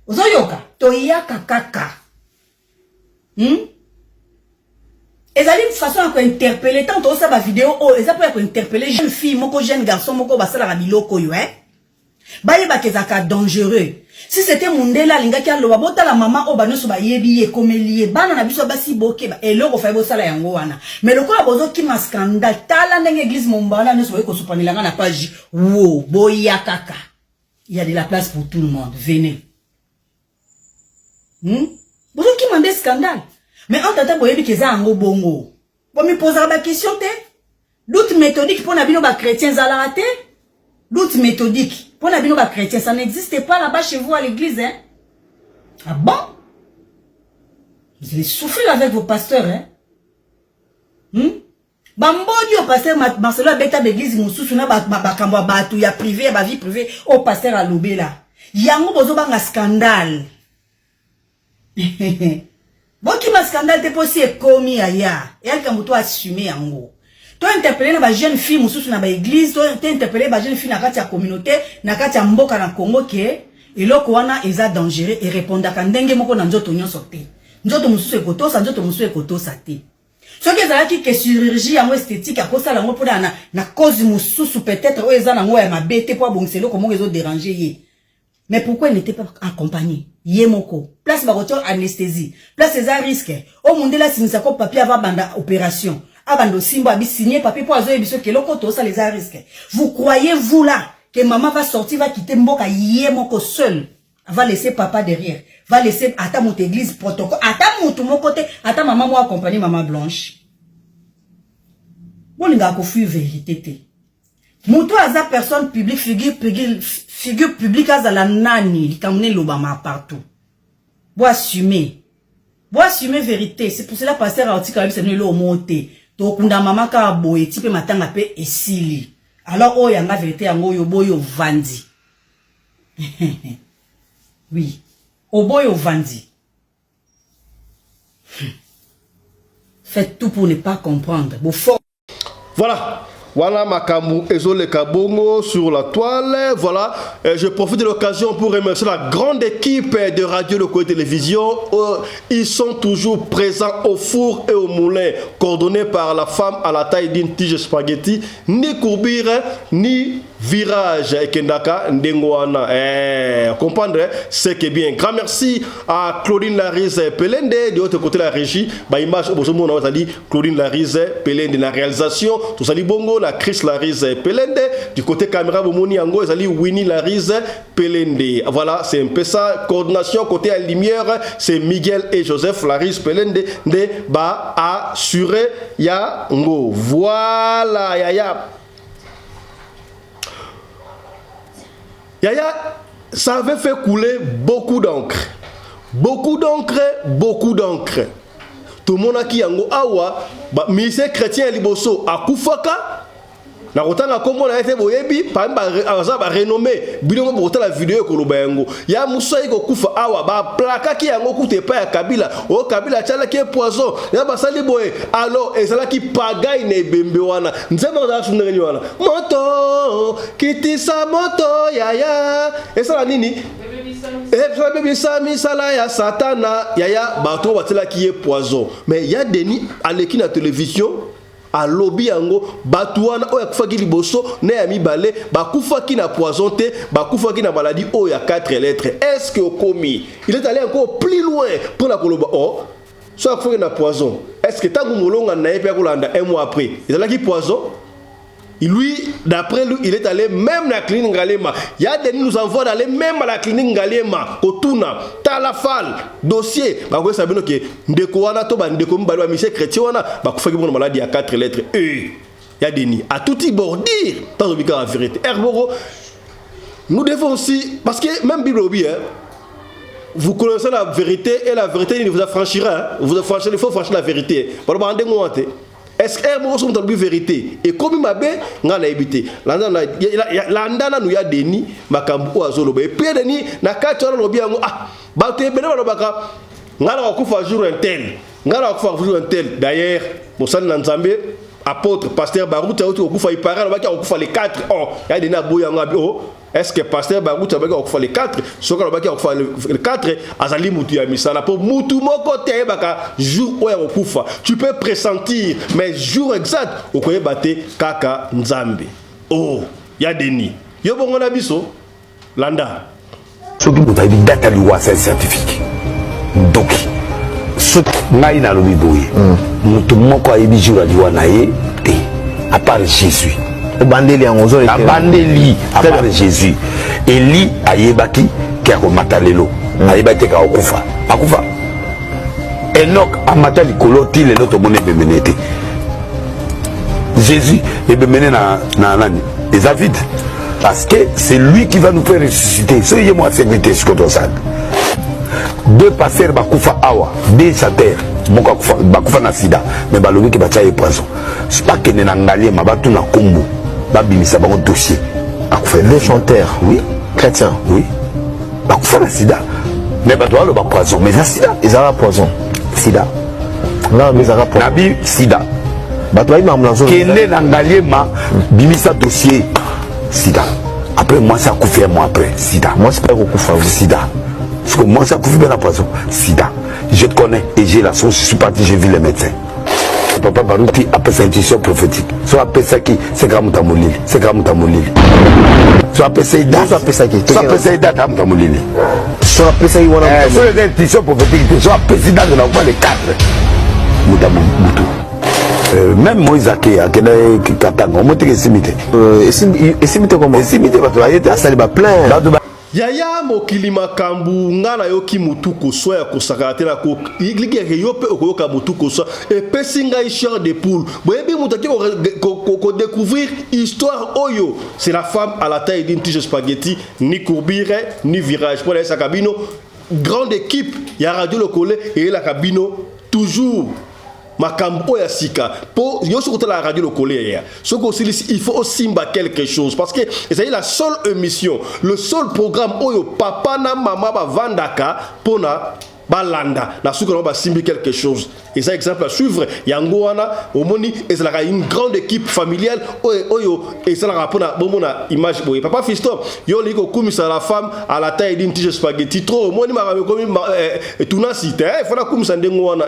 Ozo yoka to yaka kaka. Ezali une façon à interpeller tant on sa ba vidéo oh eza pour interpeller jeune fille moko jeune garçon moko basala la biloko yo baye ba kezaka dangereux. Si c'était Mundela lingaki aloba bota la maman o banoso ba yebi e komelie bana na biso basi boke ba eloko fa bosala yango wana. Mais lokola bozo ki ma scandale tala ndenge église mombala ne soye ko sopanilanga na page wo boya kaka. Il y a de la place pour tout le monde. Venez. Bozo ki mande scandale. Mais en tata boyebi keza ango bongo. Bon me poser la question te. Doute méthodique pour na bino ba chrétiens zala te. Doute méthodique. Pour la bino ba chrétien, ça n'existe pas là-bas chez vous à l'église, hein? Ah bon? Vous allez souffrir avec vos pasteurs, hein? Bambodi au pasteur Marcelo Beta d'église Moussou, bakambwa batu ya privé, ba vie privée, au pasteur à l'obé là. Yango bozo banga scandale. Bon qui ma scandale te posi e komi aya. Et elle kamuto assumer yango. Toi interpeller na ba jeune fille mususu na ba église, toi interpeller ba jeune fille na kati ya communauté, na kati ya mboka na Congo ke eloko wana eza dangereux et répondre ka ndenge moko na nzoto nyonso te. Nzoto mususu ekotosa, nzoto mususu ekotosa te. Soki ezalaki ke chirurgie yango esthétique akosala yango mpona na cause mususu peut-être o eza nango ya mabete po abongiselo komo ezo déranger ye. Mais pourquoi il n'était pas accompagné? Yemoko. Place baroteur anesthésie. Place eza risque. O mundela sinisa ko papier avant banda opération. Abando simba bi signé papier pour azo ebiso ke lokoto ça les a risques. Vous croyez vous là que maman va sortir va quitter mboka yemoko seul, va laisser papa derrière, va laisser ata mon église protocole, ata mutu mon côté, ata maman moi accompagner maman blanche. Bon nga ko fu vérité te. Mutu aza personne publique figure publique aza la nani kamne lobama partout. Bo assumer vérité, c'est pour cela pasteur article c'est ne lo monter. To kunda mama ka boye type matanga pe esili. Alors oh yanga vérité yango yo boyo vandi. Oui. O boyo vandi. Faites tout pour ne pas comprendre. Voilà. Voilà Makamou Ezole Kabongo sur la toile. Voilà, je profite de l'occasion pour remercier la grande équipe de Radio Loco Télévision. Ils sont toujours présents au four et au moulin, coordonnés par la femme à la taille d'une tige spaghetti, ni courbure, ni virage Kendaka Ndengwana. Comprendre, c'est que bien. Grand merci à Claudine Larise Pelende de l'autre côté de la régie. Bah image au moment on a dit Claudine Larise Pelende la réalisation. Tout ça dit bongo la Chris Larise Pelende du côté caméra Bomoni Ango ça dit Winnie Larise Pelende. Voilà, c'est un peu ça. Coordination côté à lumière, c'est Miguel et Joseph Larise Pelende de ba assuré ya ngo. Voilà, Yaya, ça avait fait couler beaucoup d'encre. Beaucoup d'encre, beaucoup d'encre. Tout le monde a qui yango awa, ministère chrétien liboso a Koufaka. Na kotanga kombo na été boyebi, par exemple renommé, bilongo bota la vidéo ko lobango. Ya musa iko kufa awa ba plaka ki yango kute pa ya Kabila. O Kabila chala ki poison. Ya basali boye. Alors ezala ki pagaille ne bembe wana. Nzema za sunengeni wana. Moto, kitisa moto yaya. Ezala nini? Bébé Sami sala ya satana yaya bato batela ki est poison. Mais il y a Denis à l'équipe de la télévision à lobby yango batouana oya kufaki liboso ne ya mibale bakufaki na poisonté bakufaki na maladie oya 4 lettres. Est-ce que Okomi il est allé encore plus loin pour la koloba oh soit kufaki na poison. Est-ce que tangu molonga na yepe kolanda un mois après il est là qui poison. Lui, d'après lui, il est allé même à la clinique Ngalema. Il y a des nous envoient d'aller même à la clinique Ngalema. Kotuna, Talafal, dossier. Bah, vous savez que Ndekoana, Toba, Ndekoum, Balwa, Michel Chrétiona, bah, vous faites une maladie à 4 lettres. Il y a des nids. À tout y bordir, dans le cas de vérité. Herboro, nous devons aussi, parce que même Bible, vous connaissez la vérité et la vérité, il vous affranchira. Vous affranchirez, il faut franchir la vérité. Est-ce que vous avez une vérité? Et comme il m'a dit, on a évité. L'andana nous y a déni, makambu azolo. Et puis déni, na quatre lobi ango ah, bateau bene balobaka. Ngala okufa jour un tel. Ngala okufa jour un tel. D'ailleurs, Moussa Nanzambe, apôtre, pasteur Barouta, okufa ipara, okufa les 4 ans. Il y a des naboya ngo. Est-ce que pasteur Barouta okufa les 4? Soka okufa les 4, azali mutu ya misala pour mutu moko te baka jour oya okufa. Tu peux pressentir, mais jour exact okoye bate kaka nzambe. Oh, il y a des nids. Yo bongo na biso landa. Soki mutu ayebi data liwa c'est scientifique. Donc ce ngai na lobi boye. Mutu moko ayebi jour liwa na ye te à part Jésus. Bandeli en ozo a bandeli à part Jésus. Eli ayebaki ki akomata lelo. Ayebaki ka okufa. Akufa. Enoch amata likolo ti lelo to mone bemenete. Jésus est bemené na nani. Et David parce que c'est lui qui va nous faire ressusciter. Soyez moi sécurité ce que ça. Deux pasteurs bakufa awa, deux chanteurs bakufa na sida, mais balobi ki bacha ye poison. C'est pas que na ngalie mabatu na kombo. Babimisa bango dossier. Deux chanteurs, oui, chrétiens, oui. Bakufa na sida. Mais badoa le poison, mais na sida, ils ont poison. Sida. Non, mais ils ont poison. Nabi sida. Badoa il m'a mlanzo. Kende na ngalie ma bimisa dossier sida. Après moi ça couvert moi après sida. Moi c'est pas recouvert sida. Parce que moi ça couvert la poison sida. Je te connais et j'ai la source, je suis parti, j'ai vu les médecins. Papa Barouti appelle ça intuition prophétique. Soit appelle ça qui c'est Gramuta Molili. C'est Gramuta Molili. Soit appelle ça Ida. Soit appelle ça qui soit appelle ça Ida Gramuta Molili. Soit appelle ça Iwana. Soit les intuitions prophétiques. Soit appelle ça Ida de la voix les 4. Mouta Moutou. Même Moïse Ake, Akena Katanga, on monte que simité. Simité comment? Simité parce qu'il y a ça plein. Yaya mokili makambu ngana yoki mutuko so ya kosakate na ko iglige yope okoyoka mutuko so et pesinga isheur de poule boyebi mutaki ko découvrir histoire oyo c'est la femme à la taille d'une tige spaghetti ni courbire ni virage pour les sakabino grande équipe ya radio lokole et la cabino toujours makambo ya sika pour yo sur la radio le colère ce qu'on il faut aussi quelque chose parce que c'est la seule émission le seul programme oyo papa na mama ba vandaka pona balanda na suka na ba simbi quelque chose. Et ça exemple à suivre yango wana omoni et ça la une grande équipe familiale oyo et ça la rapona bomona image boy papa Fiston yo liko kumisa la femme à la taille d'une tige spaghetti trop omoni marabe komi tunasi te il faut la kumisa ndengo wana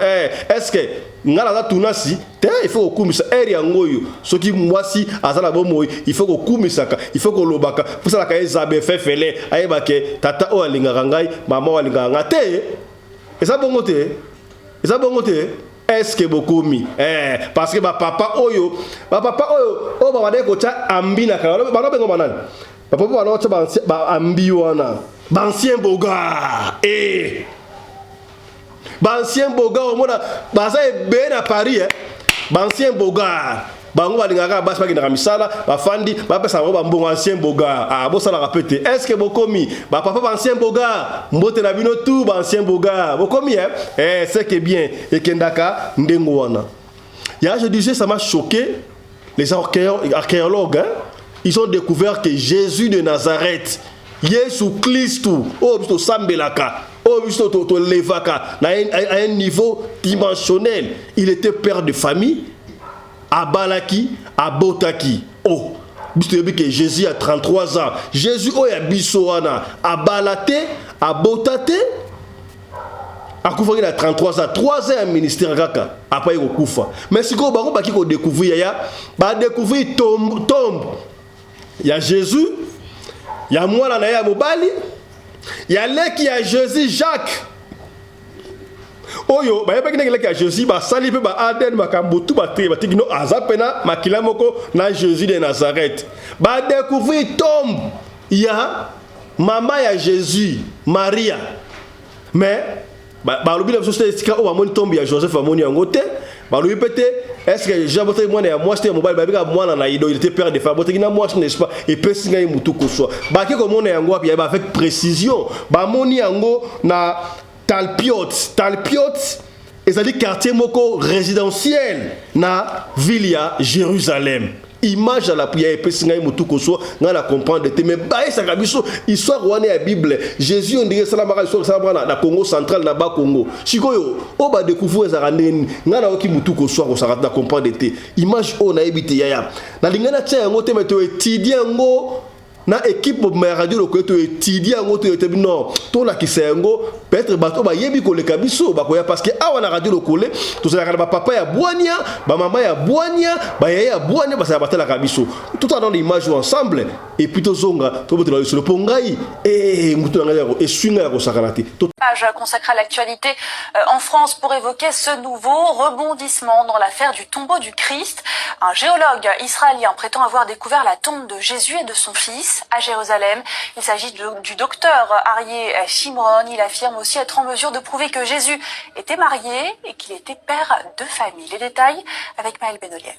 est-ce que ngala la tunasi te il faut kumisa area ngoyo soki mwasi azala bomoy il faut ko kumisa il faut ko lobaka pour ça la ka ezabe fefele ayebake tata o alinga ngai mama alinga ngate. Et ça bon côté. Et ça bon côté. Est-ce que beaucoup mis parce que papa oyo o ba wade ko cha ambina ka ba no bengo manani papa ba no cha ba ambi wana ba ancien boga ba ancien boga o mona ba sa be na Paris ba ancien boga bango balingaka basi bakendaka misala bafandi bapesa bango bambongo ancien boga bosalaka pete est ce que bokomi bapapa bancien boga mbote na bino tout bancien boga bokomi c'est que bien ekendaka ndengo wana ya je disais ça m'a choqué les archéologues ils ont découvert que Jésus de Nazareth Yesu Christou biso sambelaka biso to levaka à un niveau dimensionnel il était père de famille à Balaki, à Botaki. Oh, que Jésus a 33 ans. Jésus a Bissoana, à Balate, à Botate, à Koufa il a 33 ans. 3 ans à ministère Kaka. Après il a Koufa. Mais si vous avez découvert, il a découvert tombe. Il y a Jésus, il y a moi, il y a Mobali, il y a là qui a Jésus Jacques. Oyo ba yebaki ngela ka Jésus ba sali pe ba Aden makambutu ba tri ba tigino azapena makila moko na Jésus de Nazareth ba découvrir tombe ya mama ya Jésus Maria mais ba lobi la société sika o ba moni tombe ya Joseph amoni yango te ba lobi pete est-ce que j'ai boté moi na moi c'était mobile ba bika mwana na ido il était père de famille boté na moi n'est-ce pas et pesi ngai mutu ko so ba ke ko mona yango ya ba avec précision ba moni yango na Talpiot, c'est-à-dire quartier moko résidentiel na ville à Jérusalem. Image à la prière et singa mutu koso ngala comprendre mais ba ça kabiso histoire wana ya Bible Jésus on dirait ça la mara histoire ça na Congo central na ba Congo. Sikoyo o ba découvrir ça randeni ngala oki mutu koso ko ça na comprendre te image on a évité yaya. Na lingana tsa ngo te meto étudier ngo na équipe de radio le côté étudier en autre non tout la qui c'est ngo peut-être bato ba yebi ko le kabiso ba koya parce que awa na radio le collé tout ça ba papa ya boania ba maman ya boania ba yaya boania ba ça ba la kabiso tout dans l'image ensemble et puis to zonga to boto sur le pongai et mutu nga et swinga ko sakanati page consacrée à l'actualité en France pour évoquer ce nouveau rebondissement dans l'affaire du tombeau du Christ. Un géologue israélien prétend avoir découvert la tombe de Jésus et de son fils à Jérusalem. Il s'agit du docteur Arié Shimron. Il affirme aussi être en mesure de prouver que Jésus était marié et qu'il était père de famille. Les détails avec Maël Benoliel.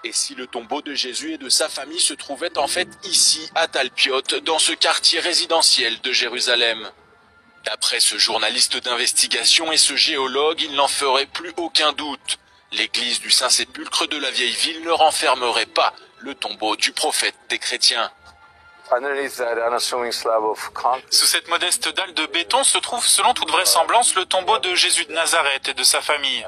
Et si le tombeau de Jésus et de sa famille se trouvait en fait ici, à Talpiot, dans ce quartier résidentiel de Jérusalem? D'après ce journaliste d'investigation et ce géologue, il n'en ferait plus aucun doute. L'église du Saint-Sépulcre de la vieille ville ne renfermerait pas le tombeau du prophète des chrétiens. Sous cette modeste dalle de béton se trouve selon toute vraisemblance le tombeau de Jésus de Nazareth et de sa famille.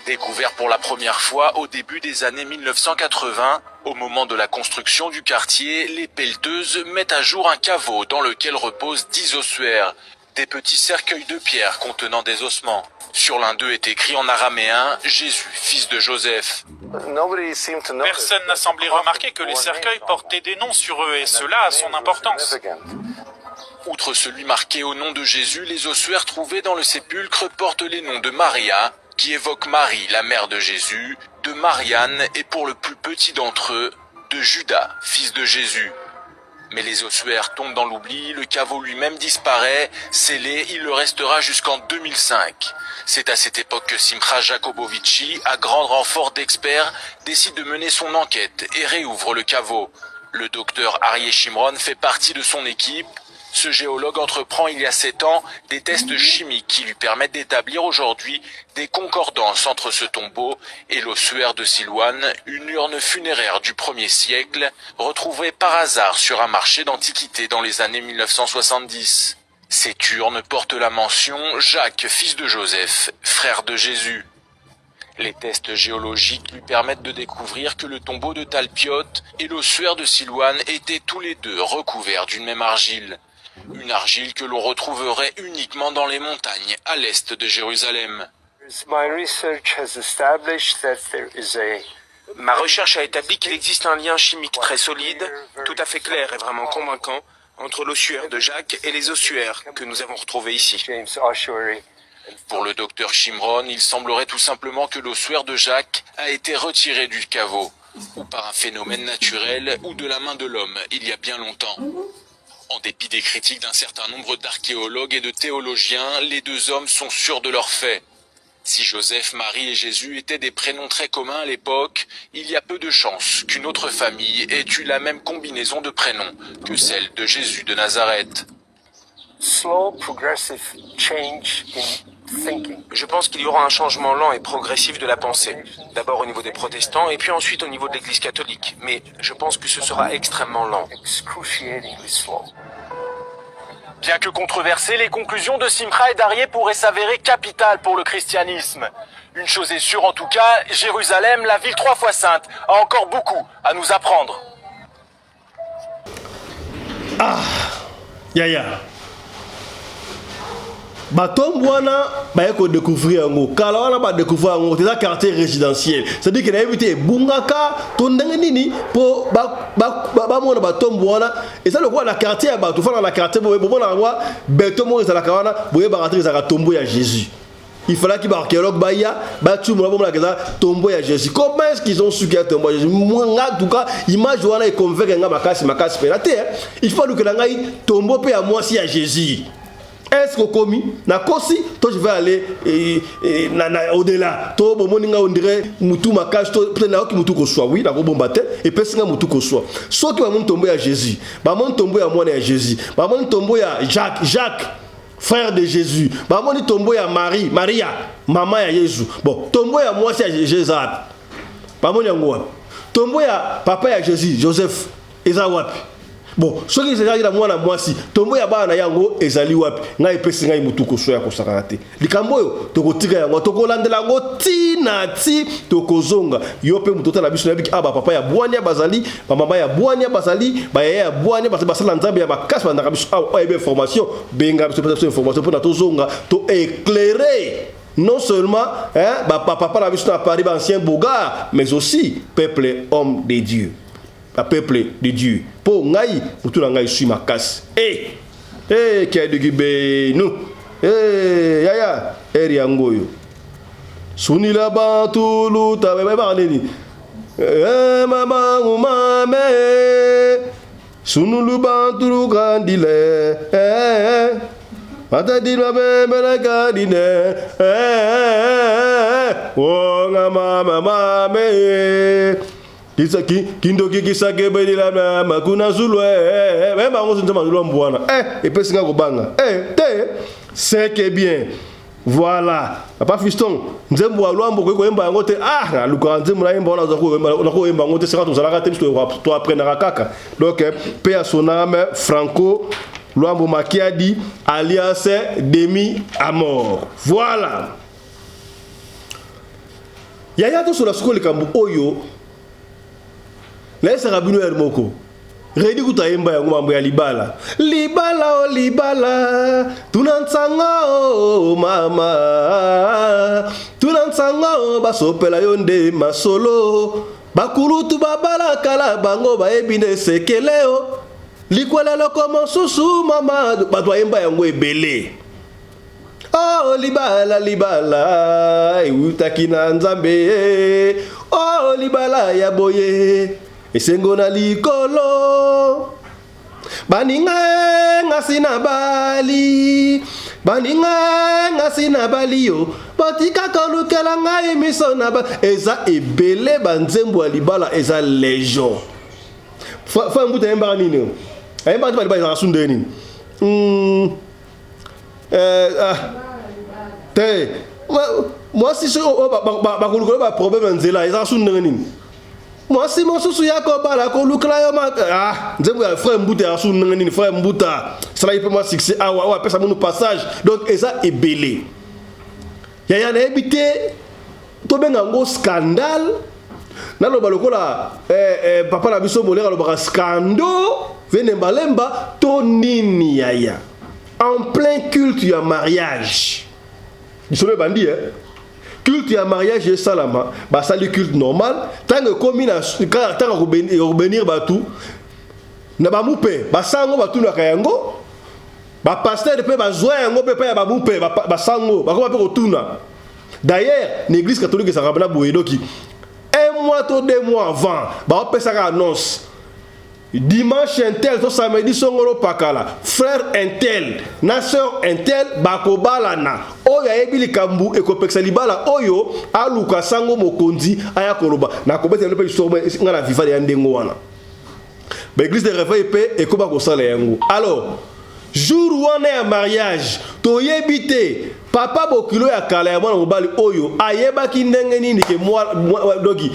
Découvert pour la première fois au début des années 1980, au moment de la construction du quartier, les pelleteuses mettent à jour un caveau dans lequel reposent 10 ossuaires, des petits cercueils de pierre contenant des ossements. Sur l'un d'eux est écrit en araméen « Jésus, fils de Joseph ». Personne n'a semblé remarquer que les cercueils portaient des noms sur eux et cela a son importance. Outre celui marqué au nom de Jésus, les ossuaires trouvés dans le sépulcre portent les noms de Maria, qui évoque Marie, la mère de Jésus, de Marianne et pour le plus petit d'entre eux, de Judas, fils de Jésus. Mais les ossuaires tombent dans l'oubli, le caveau lui-même disparaît, scellé, il le restera jusqu'en 2005. C'est à cette époque que Simcha Jacobovici, à grand renfort d'experts, décide de mener son enquête et réouvre le caveau. Le docteur Arié Shimron fait partie de son équipe. Ce géologue entreprend il y a 7 ans des tests chimiques qui lui permettent d'établir aujourd'hui des concordances entre ce tombeau et l'ossuaire de Silouane, une urne funéraire du 1er siècle, retrouvée par hasard sur un marché d'antiquités dans les années 1970. Cette urne porte la mention « Jacques, fils de Joseph, frère de Jésus ». Les tests géologiques lui permettent de découvrir que le tombeau de Talpiot et l'ossuaire de Silouane étaient tous les deux recouverts d'une même argile. Une argile que l'on retrouverait uniquement dans les montagnes à l'est de Jérusalem. Ma recherche a établi qu'il existe un lien chimique très solide, tout à fait clair et vraiment convaincant, entre l'ossuaire de Jacques et les ossuaires que nous avons retrouvés ici. Pour le docteur Shimron, il semblerait tout simplement que l'ossuaire de Jacques a été retiré du caveau, ou par un phénomène naturel ou de la main de l'homme il y a bien longtemps. En dépit des critiques d'un certain nombre d'archéologues et de théologiens, les deux hommes sont sûrs de leurs faits. Si Joseph, Marie et Jésus étaient des prénoms très communs à l'époque, il y a peu de chances qu'une autre famille ait eu la même combinaison de prénoms que celle de Jésus de Nazareth. Je pense qu'il y aura un changement lent et progressif de la pensée. D'abord au niveau des protestants et puis ensuite au niveau de l'Église catholique. Mais je pense que ce sera extrêmement lent. Bien que controversées, les conclusions de Simcha et d'Arié pourraient s'avérer capitales pour le christianisme. Une chose est sûre en tout cas, Jérusalem, la ville 3 fois sainte, a encore beaucoup à nous apprendre. Ah, Yaya. Batom wana ba ko découvrir ngo kala wana ba découvrir ngo c'est un quartier résidentiel, c'est-à-dire que na évité bungaka to ndenge nini po ba mona batom wana et ça le quoi la quartier ba to fana la quartier bo mona wa beto mo za la kawana boye ba rentrer za tombeau ya Jésus. Il fallait qu'il y ait un archéologue ba tu mo la kaza tombeau ya Jésus. Comment est-ce qu'ils ont su qu'il y a tombeau ya Jésus? Moi en tout cas image wana et convainc nga makasi pelaté. Il faut que la ngai tombeau pe à moi si à Jésus. Est-ce que commis na kosi toi je vais aller au-delà to bomoninga on dirait mutu makash to peut-être na ki mutu ko soit oui na ko bombate et pesinga mutu ko soit so ki ba mon tombeau ya Jésus ba mon tombeau ya moi ya Jésus ba mon tombeau ya Jacques frère de Jésus ba mon tombeau ya Maria maman ya Jésus bon tombeau ya moi c'est Jésus ba mon ya ngwa tombeau ya papa ya Jésus Joseph eza wapi. Bon, ce qui s'agit de moi si tombo ya bana yango ezali wapi ngai pesi ngai mutu ko soya ko sakate likambo yo to ko tika yango to ko landela ngo tina ti to ko zonga yo pe mutu tala biso na biki aba papa ya bwanya bazali ba mama ya bwanya bazali ba ya bwanya basala nzambe ya makasi ba ndaka biso a ebe formation benga biso information pour na to zonga to éclairer non seulement papa la biso na Paris ba ancien boga mais aussi peuple homme de Dieu. Un peuple de Dieu. Pour ngai, pour tout ngai suis ma casse. Qui a de gibé nous. Yaya, Riangoyo. Suni la bantu luta bebe barneni. Mama ou mame. Sunu lu bantu grandile. Mata di ma bebe la gardine. Oh mama mame. Kindoki kisake bedi la makuna zulwe ba ngo zinzama zulwa mbwana et puis singa ko banga c'est que bien voilà papa fiston nzembo wa lwambo ko yemba ngote na luka nzembo la yemba na ko yemba ngote sera to zalaka te to apprendre kaka donc paix à son âme Franco Lwambo Makiadi alias Demi à mort voilà yaya to sur la skole kambu oyo. Laisse Rabino Hermoko. Redi kutaimba yangu mambo ya libala. Libala o libala. Tunansanga o mama. Tunansanga o basopela yonde masolo. Bakulutu babala kala bango ba ebine sekeleo. Likwala lokomo susu mama. Batwaimba yangu ebele. Oh libala libala. Utakina nzambe. Oh libala ya boye. Esengo na likolo baninga ngasina bali yo batika kolukela ngai miso na ba eza ebele banzembo libala eza légion fa mbuta emba nini emba ba ba sunde nini moi si ba problème nzela ils sont nini moi si mon sous yako bala ko lukla yo ma nzembo ya frère Mbuta asu nini frère Mbuta ça il peut moi succès wa pesa mon passage donc ça est belé ya na éviter to benga ngo scandale na lo balokola papa na biso molera lo ba scandale vene balemba to nini yaya en plein culte ya mariage bisolo bandi culte ya mariage et salama ba sali culte normal tant que commune tant revenir batu na ba mupe ba sango batu na kayango ba pasteur pe ba zoya yango pe ba mupe ba sango ba ko pe rotuna d'ailleurs l'église catholique ça rabana boyedoki un mois ou 2 mois avant ba pe ça annonce dimanche intel to samedi songolo pakala frère intel na sœur intel bakobalana oyo ayebili kambu ekopekisa libala oyo aluka sango mokonzi aya koloba na kobeta lepe histoire ngana vivale ya ndengo wana ba église de réveil pe ekoba kosala yango alors jour wana ya mariage toyebite papa bokilo ya kala ya mwana mobali oyo ayebaki ndenge nini ke doki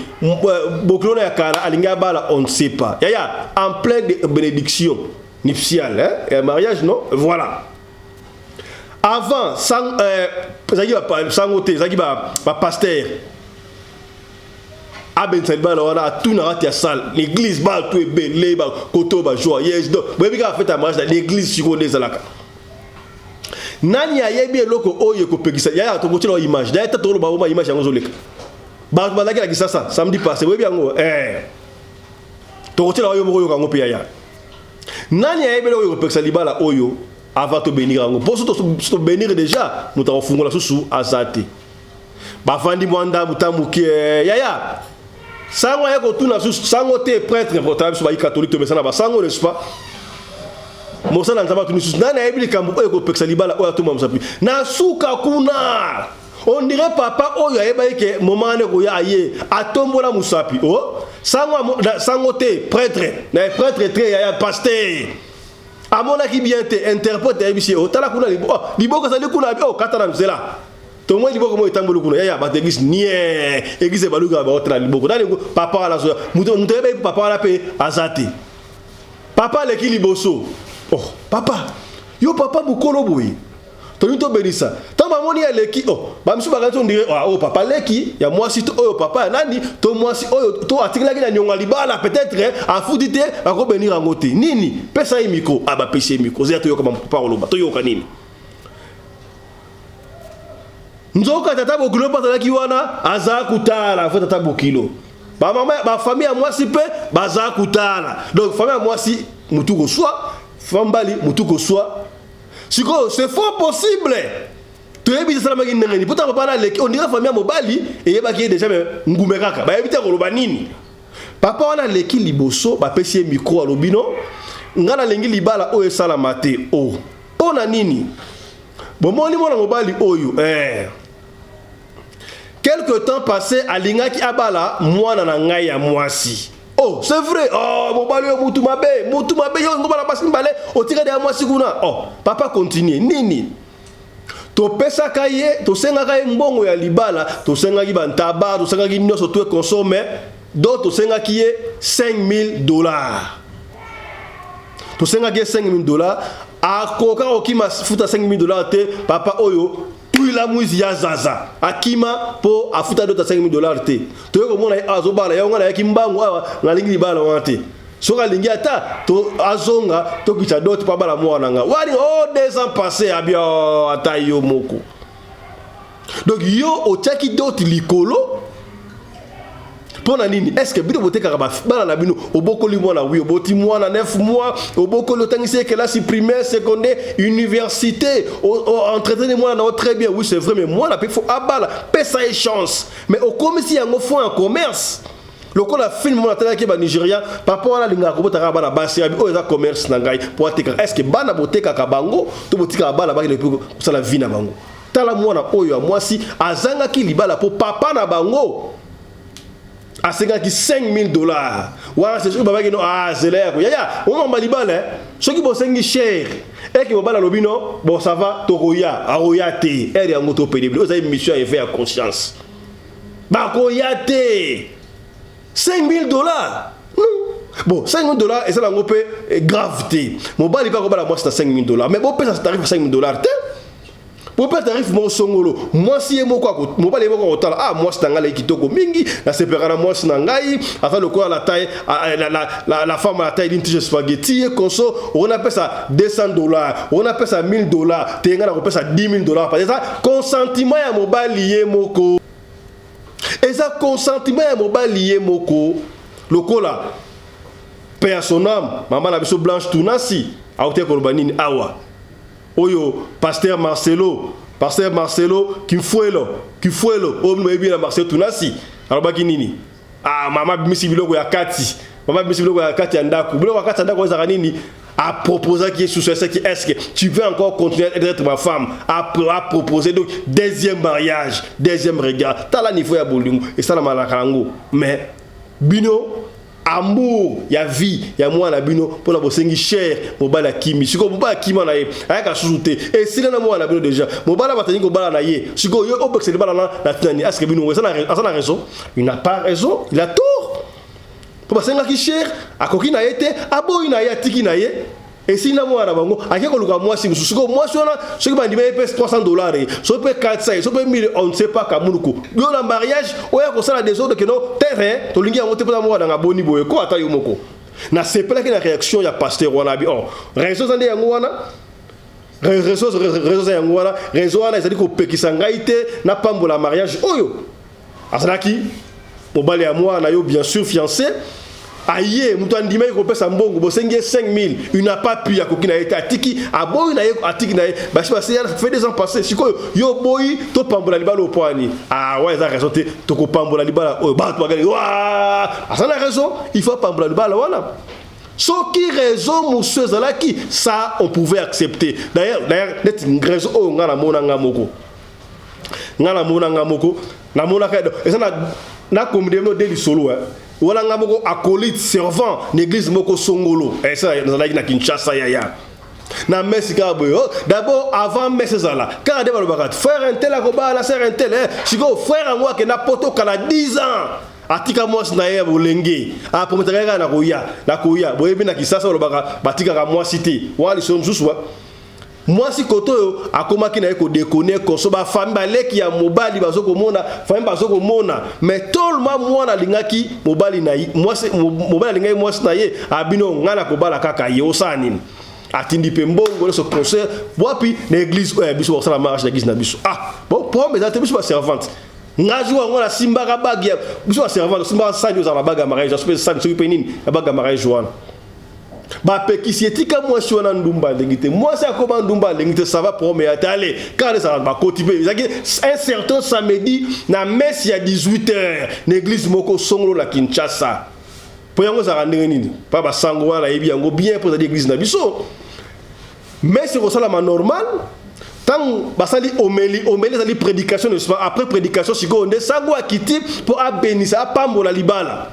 bokilo ya kala alinga bala on ne sait pas yaya en pleine bénédiction nuptiale hein mariage non voilà avant sang sangote zaki ba pasteur abensa bala wana tuna rati ya salle l'église ba tout belé ba koto ba joyeuse donc bebi ka fête mariage l'église sikonde zalaka nani ayebi eloko oyo kopekisa yaya tokotila image d'ailleurs tolo ba ma image yango zoleka ba balaki la kisasa samedi passé webi yango tokotila oyo moko yo kango pe yaya nani ayebi eloko kopekisa libala oyo avant to bénir yango pour to bénir déjà muta ofungola susu azate ba fandi mwanda mutamuki yaya sango ya kotuna susu sango te prêtre important so ba catholique to mesana ba sango n'est-ce pas mosala nzaba tuni susu nani ayebili kambu oyo kopekisa libala oyo atuma musapi na suka kuna on dirait papa oyo ayeba ke momane ko ya aye atombola musapi sango te prêtre na prêtre très ya pasteur amona ki bien te interprète ayebisi tala kuna liboko sali kuna katana mzela to mo liboko mo itambolo kuna ya ba église nie église baluka ba otra liboko nani papa ala so muto ebe papa ala pe azati papa le ki liboso papa yo papa bukolo boy to nito benisa tamba moni ya leki ba msu baganto ndire papa leki ya mwasi to papa nani to mwasi to atikila ki na nyonga libala peut-être afudite ako benir angote nini pesa yi micro ba pesa micro zeto yo kama papa oloba to yo kanini nzoka tata bokilo patala ki wana aza kutala fa tata bokilo ba mama ba famille ya mwasi pe baza kutala donc famille ya mwasi mutuko soit fambali mutuko soit siko c'est fort possible to yebi salama ki ndengeni pota papa na leki on dirait famille ya mobali et yeba ki déjà ngume kaka ba yebita koloba nini papa wana leki liboso ba pesi micro alobino ngana lengi libala oyo salama te pona nini bomoni mona mobali oyo quelque temps passé alingaki abala mwana na ngai ya mwasi c'est vrai mobali yo mutu mabe yo ngobala basi mbale otira de mwasi kuna papa continue nini to pesa kaye to senga kaye mbongo ya libala to senga ki bantaba to senga ki nyoso to consommer donc to senga ki $5,000 to senga ki $5,000 akoka okima futa $5,000 te papa oyo la mwizi ya zaza akima po afuta dota $5,000 te to yoko mona azobala ya ngana yakimbangu awa ngalingi libala wante soka lingi ata to azonga to kicha dot pa bala mwana nga wani 2 ans passés abia ata yo moko donc yo otaki dot likolo pona nini est-ce que bino boteka ba bala na bino obokoli mwana wi oboti mwana 9 mois obokoli otangisi classe primaire secondaire université entretenir mwana na très bien oui c'est vrai mais moi la faut abala pesa et chance mais au commerce yango font un commerce lokola film mona tala ki ba Nigeria papa wana linga ko botaka bana basi abi oza commerce na ngai po ateka est-ce que bana boteka ka bango to botika bala ba le pour sala vie na bango tala mwana oyo ya mwasi azanga ki libala po papa na bango a $5,000 wana c'est sûr baba kino zela yako yaya on m'a libala ce qui bosengi cher et que mobala lobino bon ça va tokoya aroya te elle est en moto pénible vous avez une mission à faire à conscience bakoya te $5,000 non bon $5,000 et ça l'ango peut gravité mobali pas mobala moi c'est $5,000 mais bon peut ça tarif $5,000 te pour pas tarif mon songolo moi si mo quoi mobali mo ko tala ah moi c'est ngala kitoko mingi la separa moi c'est ngai afin le quoi la taille la femme à la taille d'une tige spaghetti et conso on appelle ça $200 on appelle ça $1,000 te ngala on appelle ça $10,000 parce que ça consentiment ya mobali moko et ça consentiment ya mobali moko lokola père son âme maman la biso Blanche Tunasi a été kolbanini awa oyo pasteur Marcelo qui fuelo o mbebi na Marcelo Tunasi alobaki nini ah mama bimisi biloko ya kati andako biloko ya kati andako za nini a proposé qui est sous ce qui est-ce que tu veux encore continuer à être ma femme a proposé donc deuxième mariage deuxième regard t'as la niveau ya bolingo et ça la malakango mais bino amour ya vie ya moi na bino pour la bosengi cher mobala kimi siko mobala kimi na ye ayaka suzute et si na moi na bino déjà mobala batani ko bala na ye siko yo obex le bala na finani est-ce que bino ça na raison il n'a pas raison il a tort pour basenga ki cher akoki na yete aboyi na ya tiki na ye et si na moi na bango akeko luka moi si siko moi sona ce qui m'a dit mais $300 so peut 400 so peut 1000 on ne sait pas kamunuko yo na mariage oya ko sala des autres que non terrain to lingi yango te pona moi na boni boye ko ata yo moko na sepela ki na réaction ya pasteur wana bi oh raison zande yango wana raison yango wana raison wana ezali ko pekisa ngai te na pambola mariage oyo asalaki mobali ya moi na yo bien sûr fiancé aye mutu andima ko pesa mbongo bosengi 5,000 il n'a pas pu yakoki na eta atiki aboyi na ye atiki na ye basi fait des ans passés siko yo boyi to pambola libala opwani ah ouais ça raison te to ko pambola libala o ba to bagani wa asana raison il faut pambola libala wana soki raison monsieur zalaki ça on pouvait accepter d'ailleurs net raison o ngana mona ngamoko na mona ka et ça na combien de deli solo wala ngaboko acolyte servant l'église moko songolo et ça nazalaki na Kinshasa ya na mesika boyo d'abord avant mesezala quand de balobaka frère un tel akoba la sœur un tel siko frère moi que na poto kala 10 ans atika moi na ye bolenge a prometaka na koya boyebi na Kisasa balobaka batika ka moi cité wali son juswa moi si koto akomaki na eko déconner konso ba famille baleki ya mobali bazoko mona famille bazoko mona mais tout le monde moi na lingaki mobali na moi mobali lingai moi na ye abino ngana ko bala kaka ye osani atindi pe mbongo so concert wapi na église biso ça la marche na église na biso ah bon pour mais ça biso ba servante ngajua ngona simba ka bagi biso ba servante simba sanyo za la baga mariage je pense ça so penini la baga mariage joana ba pekisietika moi si on a ndumba lengite moi ça comment ndumba lengite ça va pour me aller quand ça va kotibe un certain samedi na messe ya 18h l'église moko songolo la Kinshasa pour yango ça rendre nini pas ba sango wana yebi yango bien pour l'église na biso mais c'est ça la normal tant basali omeli sali prédication ne pas après prédication siko onde sango akiti pour abénisa pambola libala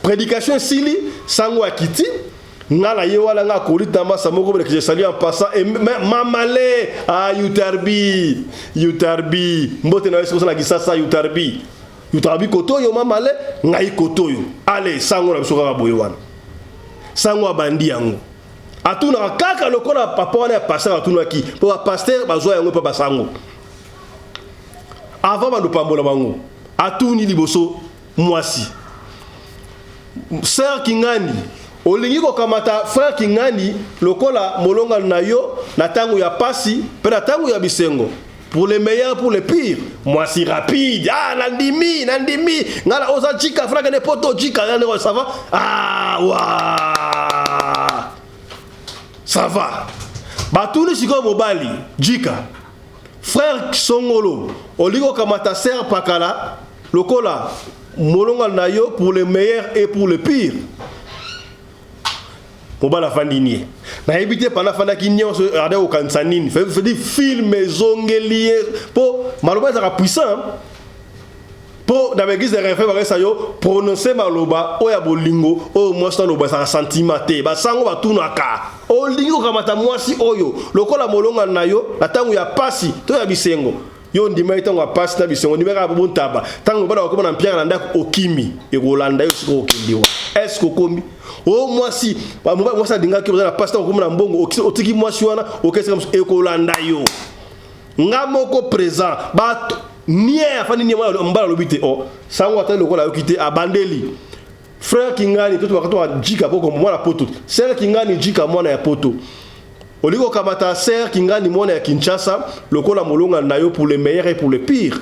prédication sili sango akiti ngala ye wala nga kolita masa moko que je salue en passant et mamale ah yutarbi mbote na eso na Kisasa yutarbi kotoyo mamale ngai kotoyo allez sango na biso ka boyo wana sango abandi yango atuna kaka lokola papa wana pasteur atuna ki pour pasteur bazwa yango pa sango avant ba pambola bango atuni liboso mwasi sœur Kingani olingi ko kamata frère Kingani lokola molonga na yo na tango ya pasi pe na tango ya bisengo pour les meilleurs pour les pires moi si rapide ah nandimi ngala oza chika frère ne poto chika ça va ah wa ça va batuni siko mobali jika frère songolo olingi ko kamata sœur pakala lokola molonga na yo pour les meilleurs et pour les pires mobala fandinier na ebité pana fanda kinyo so ada o kansanine fait des films zongelier po maloba za puissant Pour dans l'église de référence ça yo prononcer maloba o ya bolingo o mwasi na loba ça sentiment te ba sango ba tunaka o lingo kamata mwasi oyo lokola molonga na yo atangu ya pasi to ya bisengo yo ndima itango ya pasi na bisengo ndimeka ba bontaba tango bana ko na mpia na ndako okimi e kolanda yo siko okendiwa est-ce que komi o mwasi ba mwasi dinga ki na pasi tango na mbongo otiki mwasi wana okese comme e kolanda yo ngamoko présent ba nie afani nie mbala lobite o sango ata lokola yokite abandeli frère kingani tout bakato jika poko mwana poto sœur kingani jika mwana ya poto oliko kamata sœur kingani mwana ya Kinshasa lokola molonga na yo pour le meilleur et pour le pire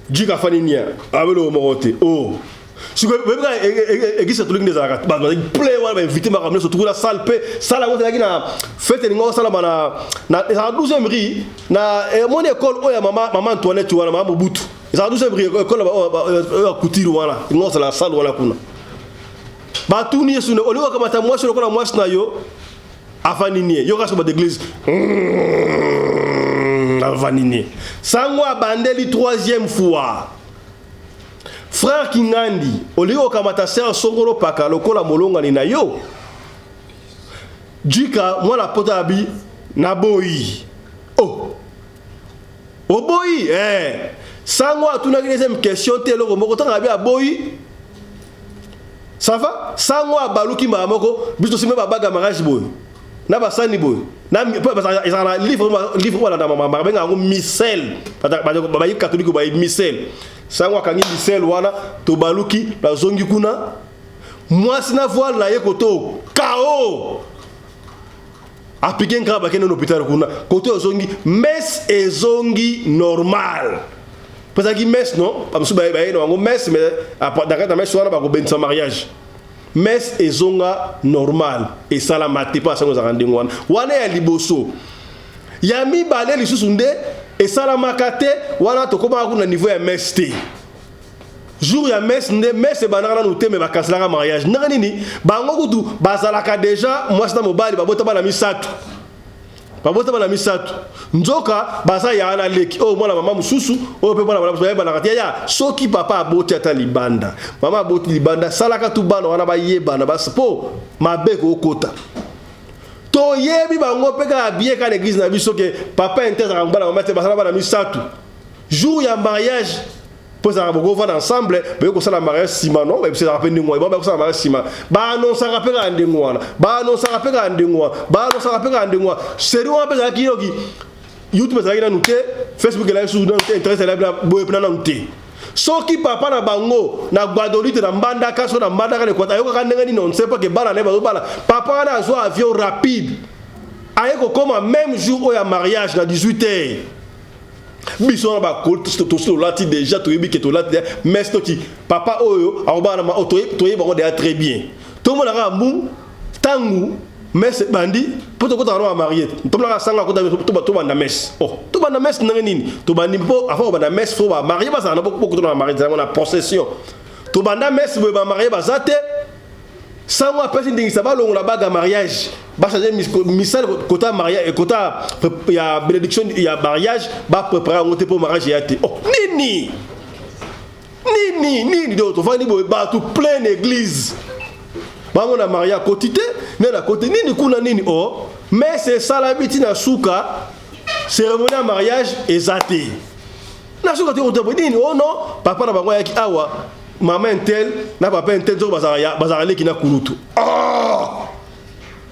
jika fani nie abelo morote oh si vous avez église catholique des arabes bah plein ouais invité m'a ramené surtout la salle paix salle on est na fête ningo salle na 12e riz na mon école oya maman Antoinette wala maman Mobutu ça 12e riz école ba kutiru wala ningo la salle wala kuna ba tout ni sune oliwa kama ta moi sur la moi na yo avaninier yo kaso ba d'église avaninier sangwa bandeli 3e fois. Frère Kingandi, oliko kamata sœur songolo paka lokola molonga ni na yo. Jika mwana pota abi na boyi. Oh. O boyi sango atuna ki deuxième question te loko moko tanga abi aboyi. Ça va? Sango abaluki moko biso sime ba baga mariage boy. Na basani boy. Na ba livre wala na mama benga ngo missel. Ba yi catholique ba yi missel. Sango akangi misel wana to baluki la zongi kuna mwasi na voile na ye koto kao apike nka ba kene no hôpital kuna koto zongi mes ezongi normal parce que mes non pas musuba ba no ngo mes mais dans ta mes wana ba ko benza mariage mes ezonga normal et salamate pas sango za ndingo wana ya liboso yami balé lisusu nde et salamakate wana tokoma kuna niveau ya MST jour ya mes nde mes banana no teme ba kansela mariage nanga nini bango kutu bazalaka déjà moi na mobali babota bana misatu nzoka baza ya na leki o mwana mama mususu o pe bana bana katia ya soki papa aboti ata libanda mama aboti libanda salaka tu bana wana ba yeba na basepo mabeko okota to yebi bango peka bien ka l'église na biso ke papa intérêt ngala mama te basala bana misatu jour ya mariage pour ça boko va ensemble be ko sala mariage sima non be se rappelle ngwa ba ko sala mariage sima ba annonce rappelle ande ngwa ba annonce rappelle ande ngwa ba annonce rappelle ande ngwa seri wa pe za ki yoki YouTube za ina nute Facebook la sur dans intérêt la bo pe na nute soki papa na bango na gbadolite na mbanda kaso na mbanda ka le kwata yoka kandenga ni non sait pas que bala ne ba bala papa na zo avion rapide ayeko comme même jour ya mariage na 18h biso na ba ko to lati déjà to yebi ke to lati mais toki papa oyo arobana ma to yebi bango déjà très bien to mona ka mbu tangu mais bandi poto ko ta ro marié to mona ka sanga ko to banda mes oh to banda mes na nini to bandi po afa banda mes fo ba marié ba sa na beaucoup to na marié za na possession to banda mes bo ba marié ba zate sango apesi ndingi sa ba longola baga mariage ba changer misal kota mariage kota ya bénédiction ya mariage ba préparer ngote pour mariage ya te oh nini do to fani bo ba to plein église ba mona mariage quotité mais la côté nini kuna nini oh mais c'est ça la biti na suka cérémonie de mariage ezate na suka te otobo nini oh non papa na bango yaki awa maman intel na papa intel zo bazara leki na kurutu ah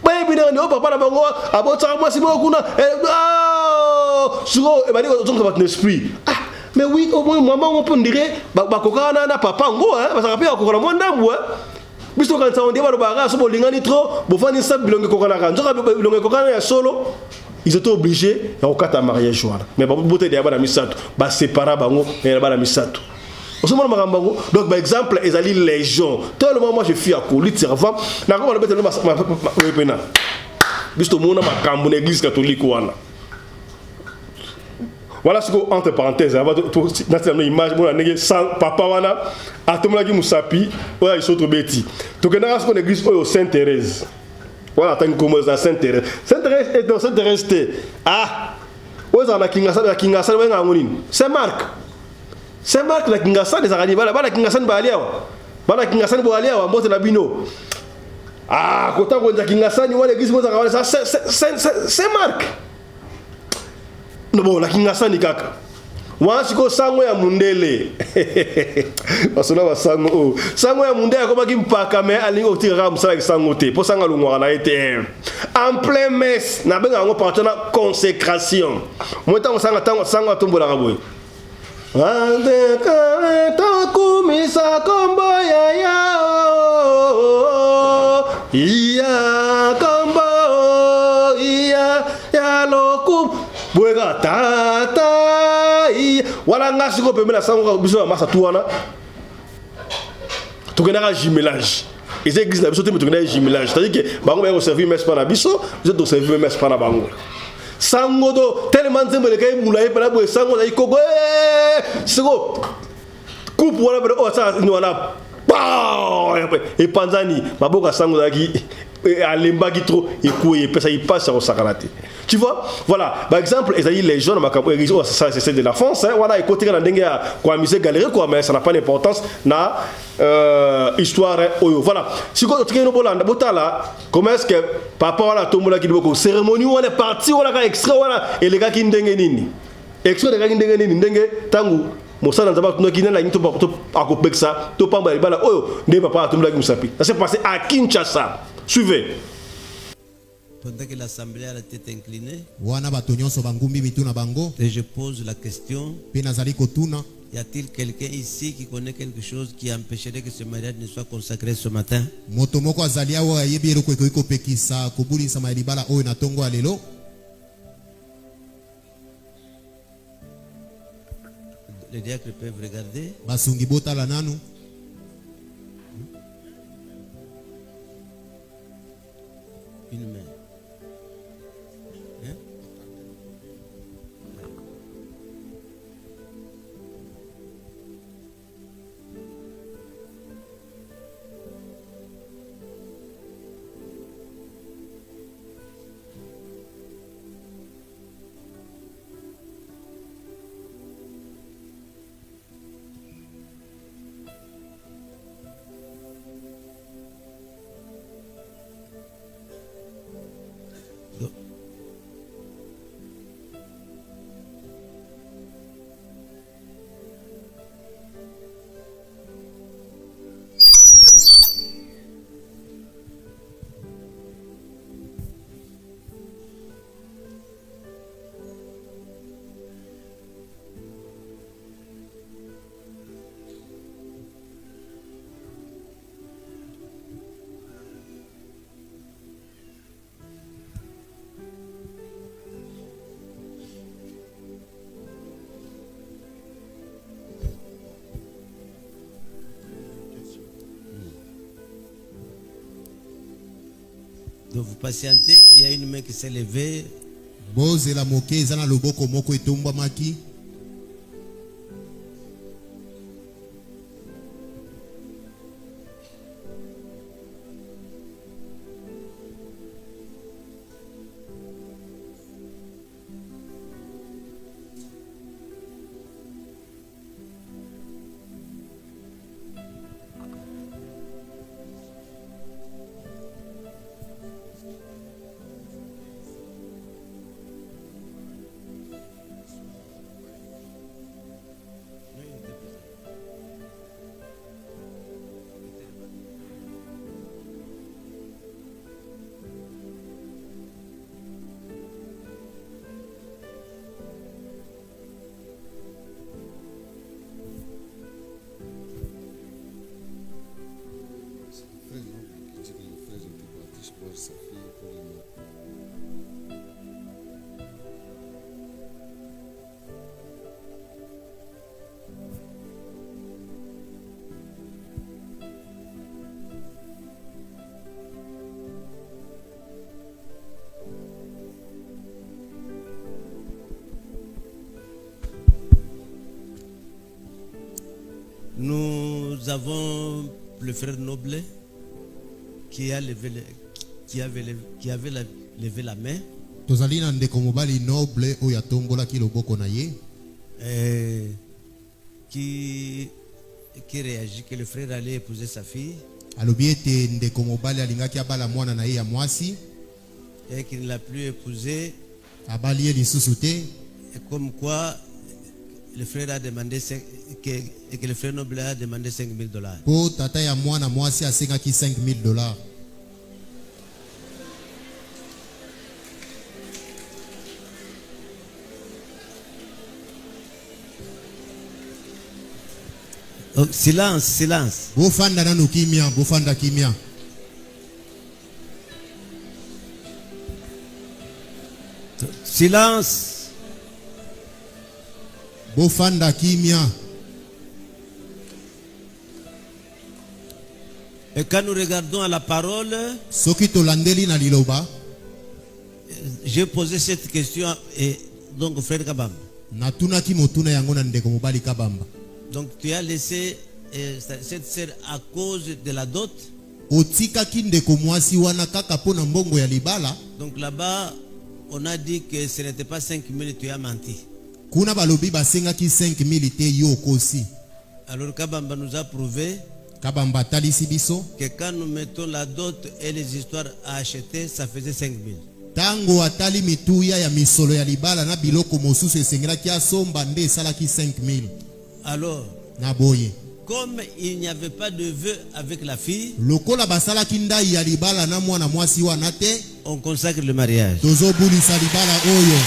baby na papa na bango abota moi si mo kuna suko e bali ko zonga bat esprit ah mais oui au moins maman on peut dire ba kokana na papa ngo bazara pe kokona mo ndambu biso kan sa on dia ba ba so bolingani trop bo fani sa bilonge kokana kan zo ka bilonge kokana ya solo ils étaient obligés ya okata mariage wana mais ba bote dia ba na misato ba séparer bango et ba na misato. Donc par exemple ezali légion tellement moi je suis à colit servant na ko balobete no ma pena bisto mona makambo na église catholique wana voilà ce que entre parenthèses avant na cette image mona nege sans papa wana atomla ki musapi oya isoto beti to kena ko église oyo Sainte Thérèse voilà tant comme ça Sainte Thérèse est dans Sainte Thérèse ah oza na kinga sa wenga ngoni c'est Marc C'est Marc la Kingasan des Arani, la Kingasan Baliawa. Bala Kingasan Baliawa, Mote Labino. Ah, quand on a Kingasan, il y a l'église, c'est Marc. Non, la Kingasan ni kaka. Moi, si ko sango ya mundele. Basona ba sango. Sango ya mundele ko baki mpaka me alingo otira musala sango te. Po sanga lungwa na été. En plein messe, na benga ngo partenaire consécration. Moi tant sanga tombola raboy. Ande ka to kumisa kombo ya iya kombo iya ya lokum buega tata wala ngasi ko pemela sango biso ya masa tuwana to kenaka jumelage et c'est église la biso te to kenaka jumelage c'est à dire que bango ba servir messe para biso biso to servir messe para bango sango do tellement nzembe kay mulai para bo sango na ikoko siko coupe wala ba o sa ni wala et panzani maboka sango daki alemba qui trop et couille et ça il passe au sakalate. Tu vois, voilà, par exemple, les jeunes, ça c'est de la France, hein, voilà, et côté dans dengue quoi musée galerie quoi, mais ça n'a pas d'importance na histoire voilà. Si quand tu es au Bolanda, botala, comment est-ce que papa voilà tout le monde qui dit beaucoup cérémonie on est parti on a extrait voilà et les gars qui dengue nini, extrait les gars qui dengue nini dengue tangu Mossa dans Zabak qui n'a pas à couper ça, tout pas mal bala oh ne papa tout le monde qui nous ça s'est passé à Kinshasa. Suivez. Pendant que l'assemblée a la tête inclinée, et je pose la question, y a-t-il quelqu'un ici qui connaît quelque chose qui empêcherait que ce mariage ne soit consacré ce matin? Les diacres peuvent regarder. Une main. Hein? Donc vous patientez, il y a une main qui s'est levée. Bozela moke ezana loboko moko etomba maki. Nous avons le frère Noblet qui avait levé la main. Tozalina ndeko mobali Noble oyo atombolaki loboko na ye. qui réagit que le frère allait épouser sa fille. Et qu'il ne l'a plus épousée. Et comme quoi le frère a demandé et que le frère noble a demandé $5,000. Oh, silence, silence. Bofanda nanu kimia, bofanda kimia. Silence. Bofanda kimia. Et quand nous regardons à la parole, j'ai posé cette question et donc frère Kabamba. Donc tu as laissé cette sœur à cause de la dot. Donc là-bas, on a dit que ce n'était pas 5,000, tu as menti. Alors Kabamba nous a prouvé que quand nous mettons la dot et les histoires à acheter, ça faisait 5,000. Tango atali mituya ya misolo ya libala na biloko mosusu esengelaki asomba nde esalaki 5,000. Alors, Naboye. Comme il n'y avait pas de vœu avec la fille, lokola basalaki ndai ya libala na mwana mwasi wana te, on consacre le mariage. tozobulisa libala oyo.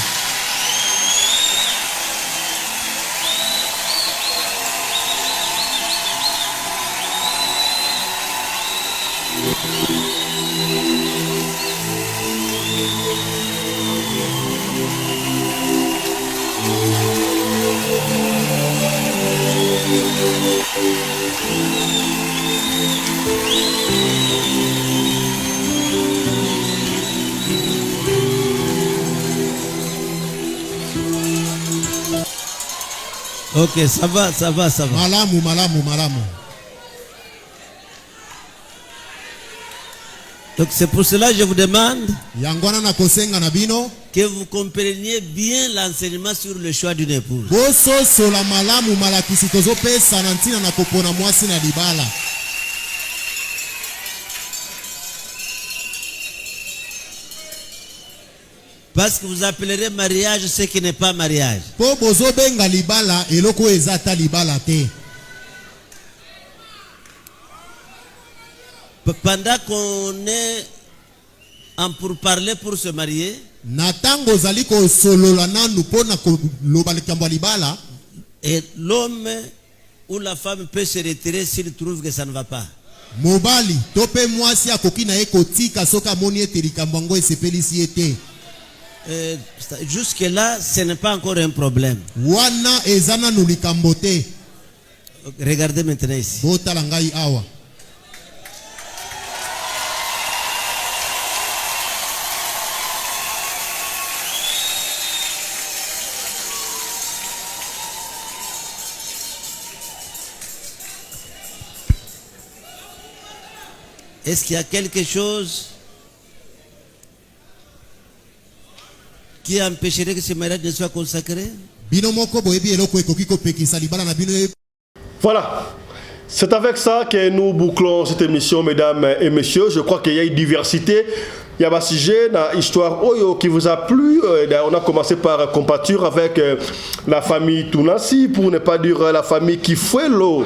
Ok, ça va, ça va, ça va. Malamu, malamu, malamu. Donc c'est pour cela que je vous demande Yangwana na kosenga na bino que vous compreniez bien l'enseignement sur le choix d'une épouse. Boso sola malamu malakisi tozo pesa na ntina na kopona mwasi na libala. Parce que vous appellerez mariage ce qui n'est pas mariage. Po bozo benga libala eloko ezata libala te. Pendant qu'on est en pourparler pour se marier, natango zali ko solola nanu pona ko loba likambo libala, et l'homme ou la femme peut se retirer s'il trouve que ça ne va pas. Mobali tope mwasi akoki na ye kotika soka moni ete likambo ngo esepelisi ete. Jusque là, ce n'est pas encore un problème. Wana ezana no likambo te. Regardez maintenant ici. Botala ngai awa. Est-ce qu'il y a quelque chose qui empêcherait que ce mariage ne soit consacré? Voilà. C'est avec ça que nous bouclons cette émission, mesdames et messieurs. Je crois qu'il y a une diversité. Il y a un sujet, une histoire qui vous a plu. On a commencé par compatir avec la famille Tounassi, pour ne pas dire la famille Kifuelo.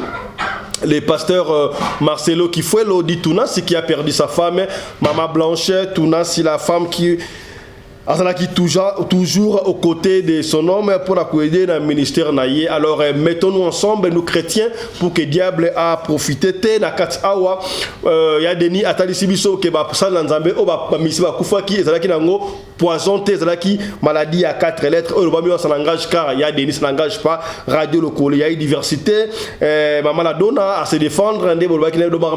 Les pasteurs Marcelo Kifuelo dit Tounassi qui a perdu sa femme. Maman Blanche Tounassi, la femme qui toujours aux côtés de son homme pour aider dans le ministère naïe. Alors mettons-nous ensemble, nous chrétiens, pour que le diable a profité. Il y a des nids à Talisibiso qui va passer dans Zambé, ou va misser à Koufaki, et ça qui nango poison, qui maladie à 4 lettres. Le bambou ça n'engage car il y a des nids ça n'engage pas. Radio local, il y a une diversité. Maman la donne à se défendre. Il y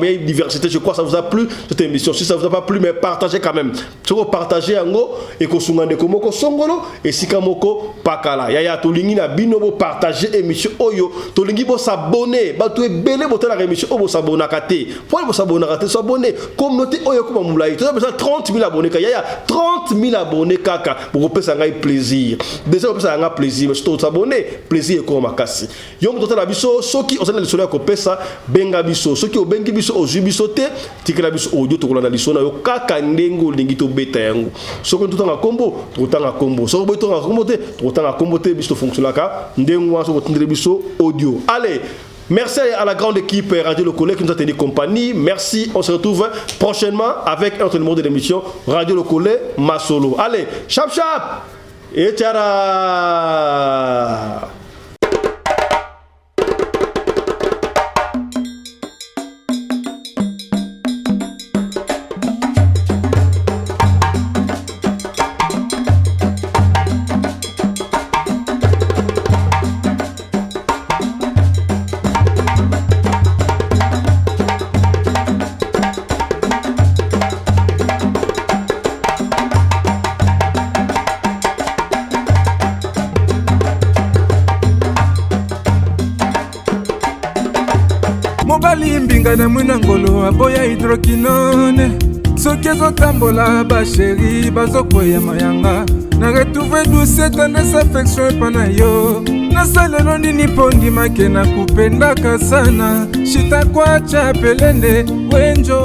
a une diversité. Je crois que ça vous a plu cette émission. Si ça vous a pas plu, mais partagez quand même. Si vous partagez en gros et kosunga ndeko moko songolo esika moko pakala yaya tolingi na bino bo partager émission oyo tolingi bo s'abonner ba to ebele botala émission oyo bo s'abonner kate pour bo s'abonner kate s'abonner communauté oyo ko mamulai to besoin 30 000 abonnés ka yaya 30 000 abonnés kaka pour pesa ngai plaisir déjà pesa nga plaisir mais to s'abonner plaisir ko makasi yo mototala biso soki osana le soleil ko pesa benga biso soki obengi biso ojubiso te tikela biso audio to kolanda lisona yo kaka ndengo lingi to beta yango soko tutanga kombo tutanga kombo soko boy tutanga kombo te tutanga kombo te biso fonctionnaka ndengo wa soko tindre biso audio. Allez, merci à la grande équipe Radio Le Collet qui nous a tenu compagnie. Merci, on se retrouve prochainement avec un autre numéro de l'émission Radio Le Collet Masolo. Allez, chap chap et tchara. Mbinga na mwina ngolo aboya hydroquinone soki ezotambola basheri bazokwea mayanga na retrouve douce tendresse affection epa na yo nasalelo nini mpo ndimake na kupendaka sana shita kwacha pelende wenjo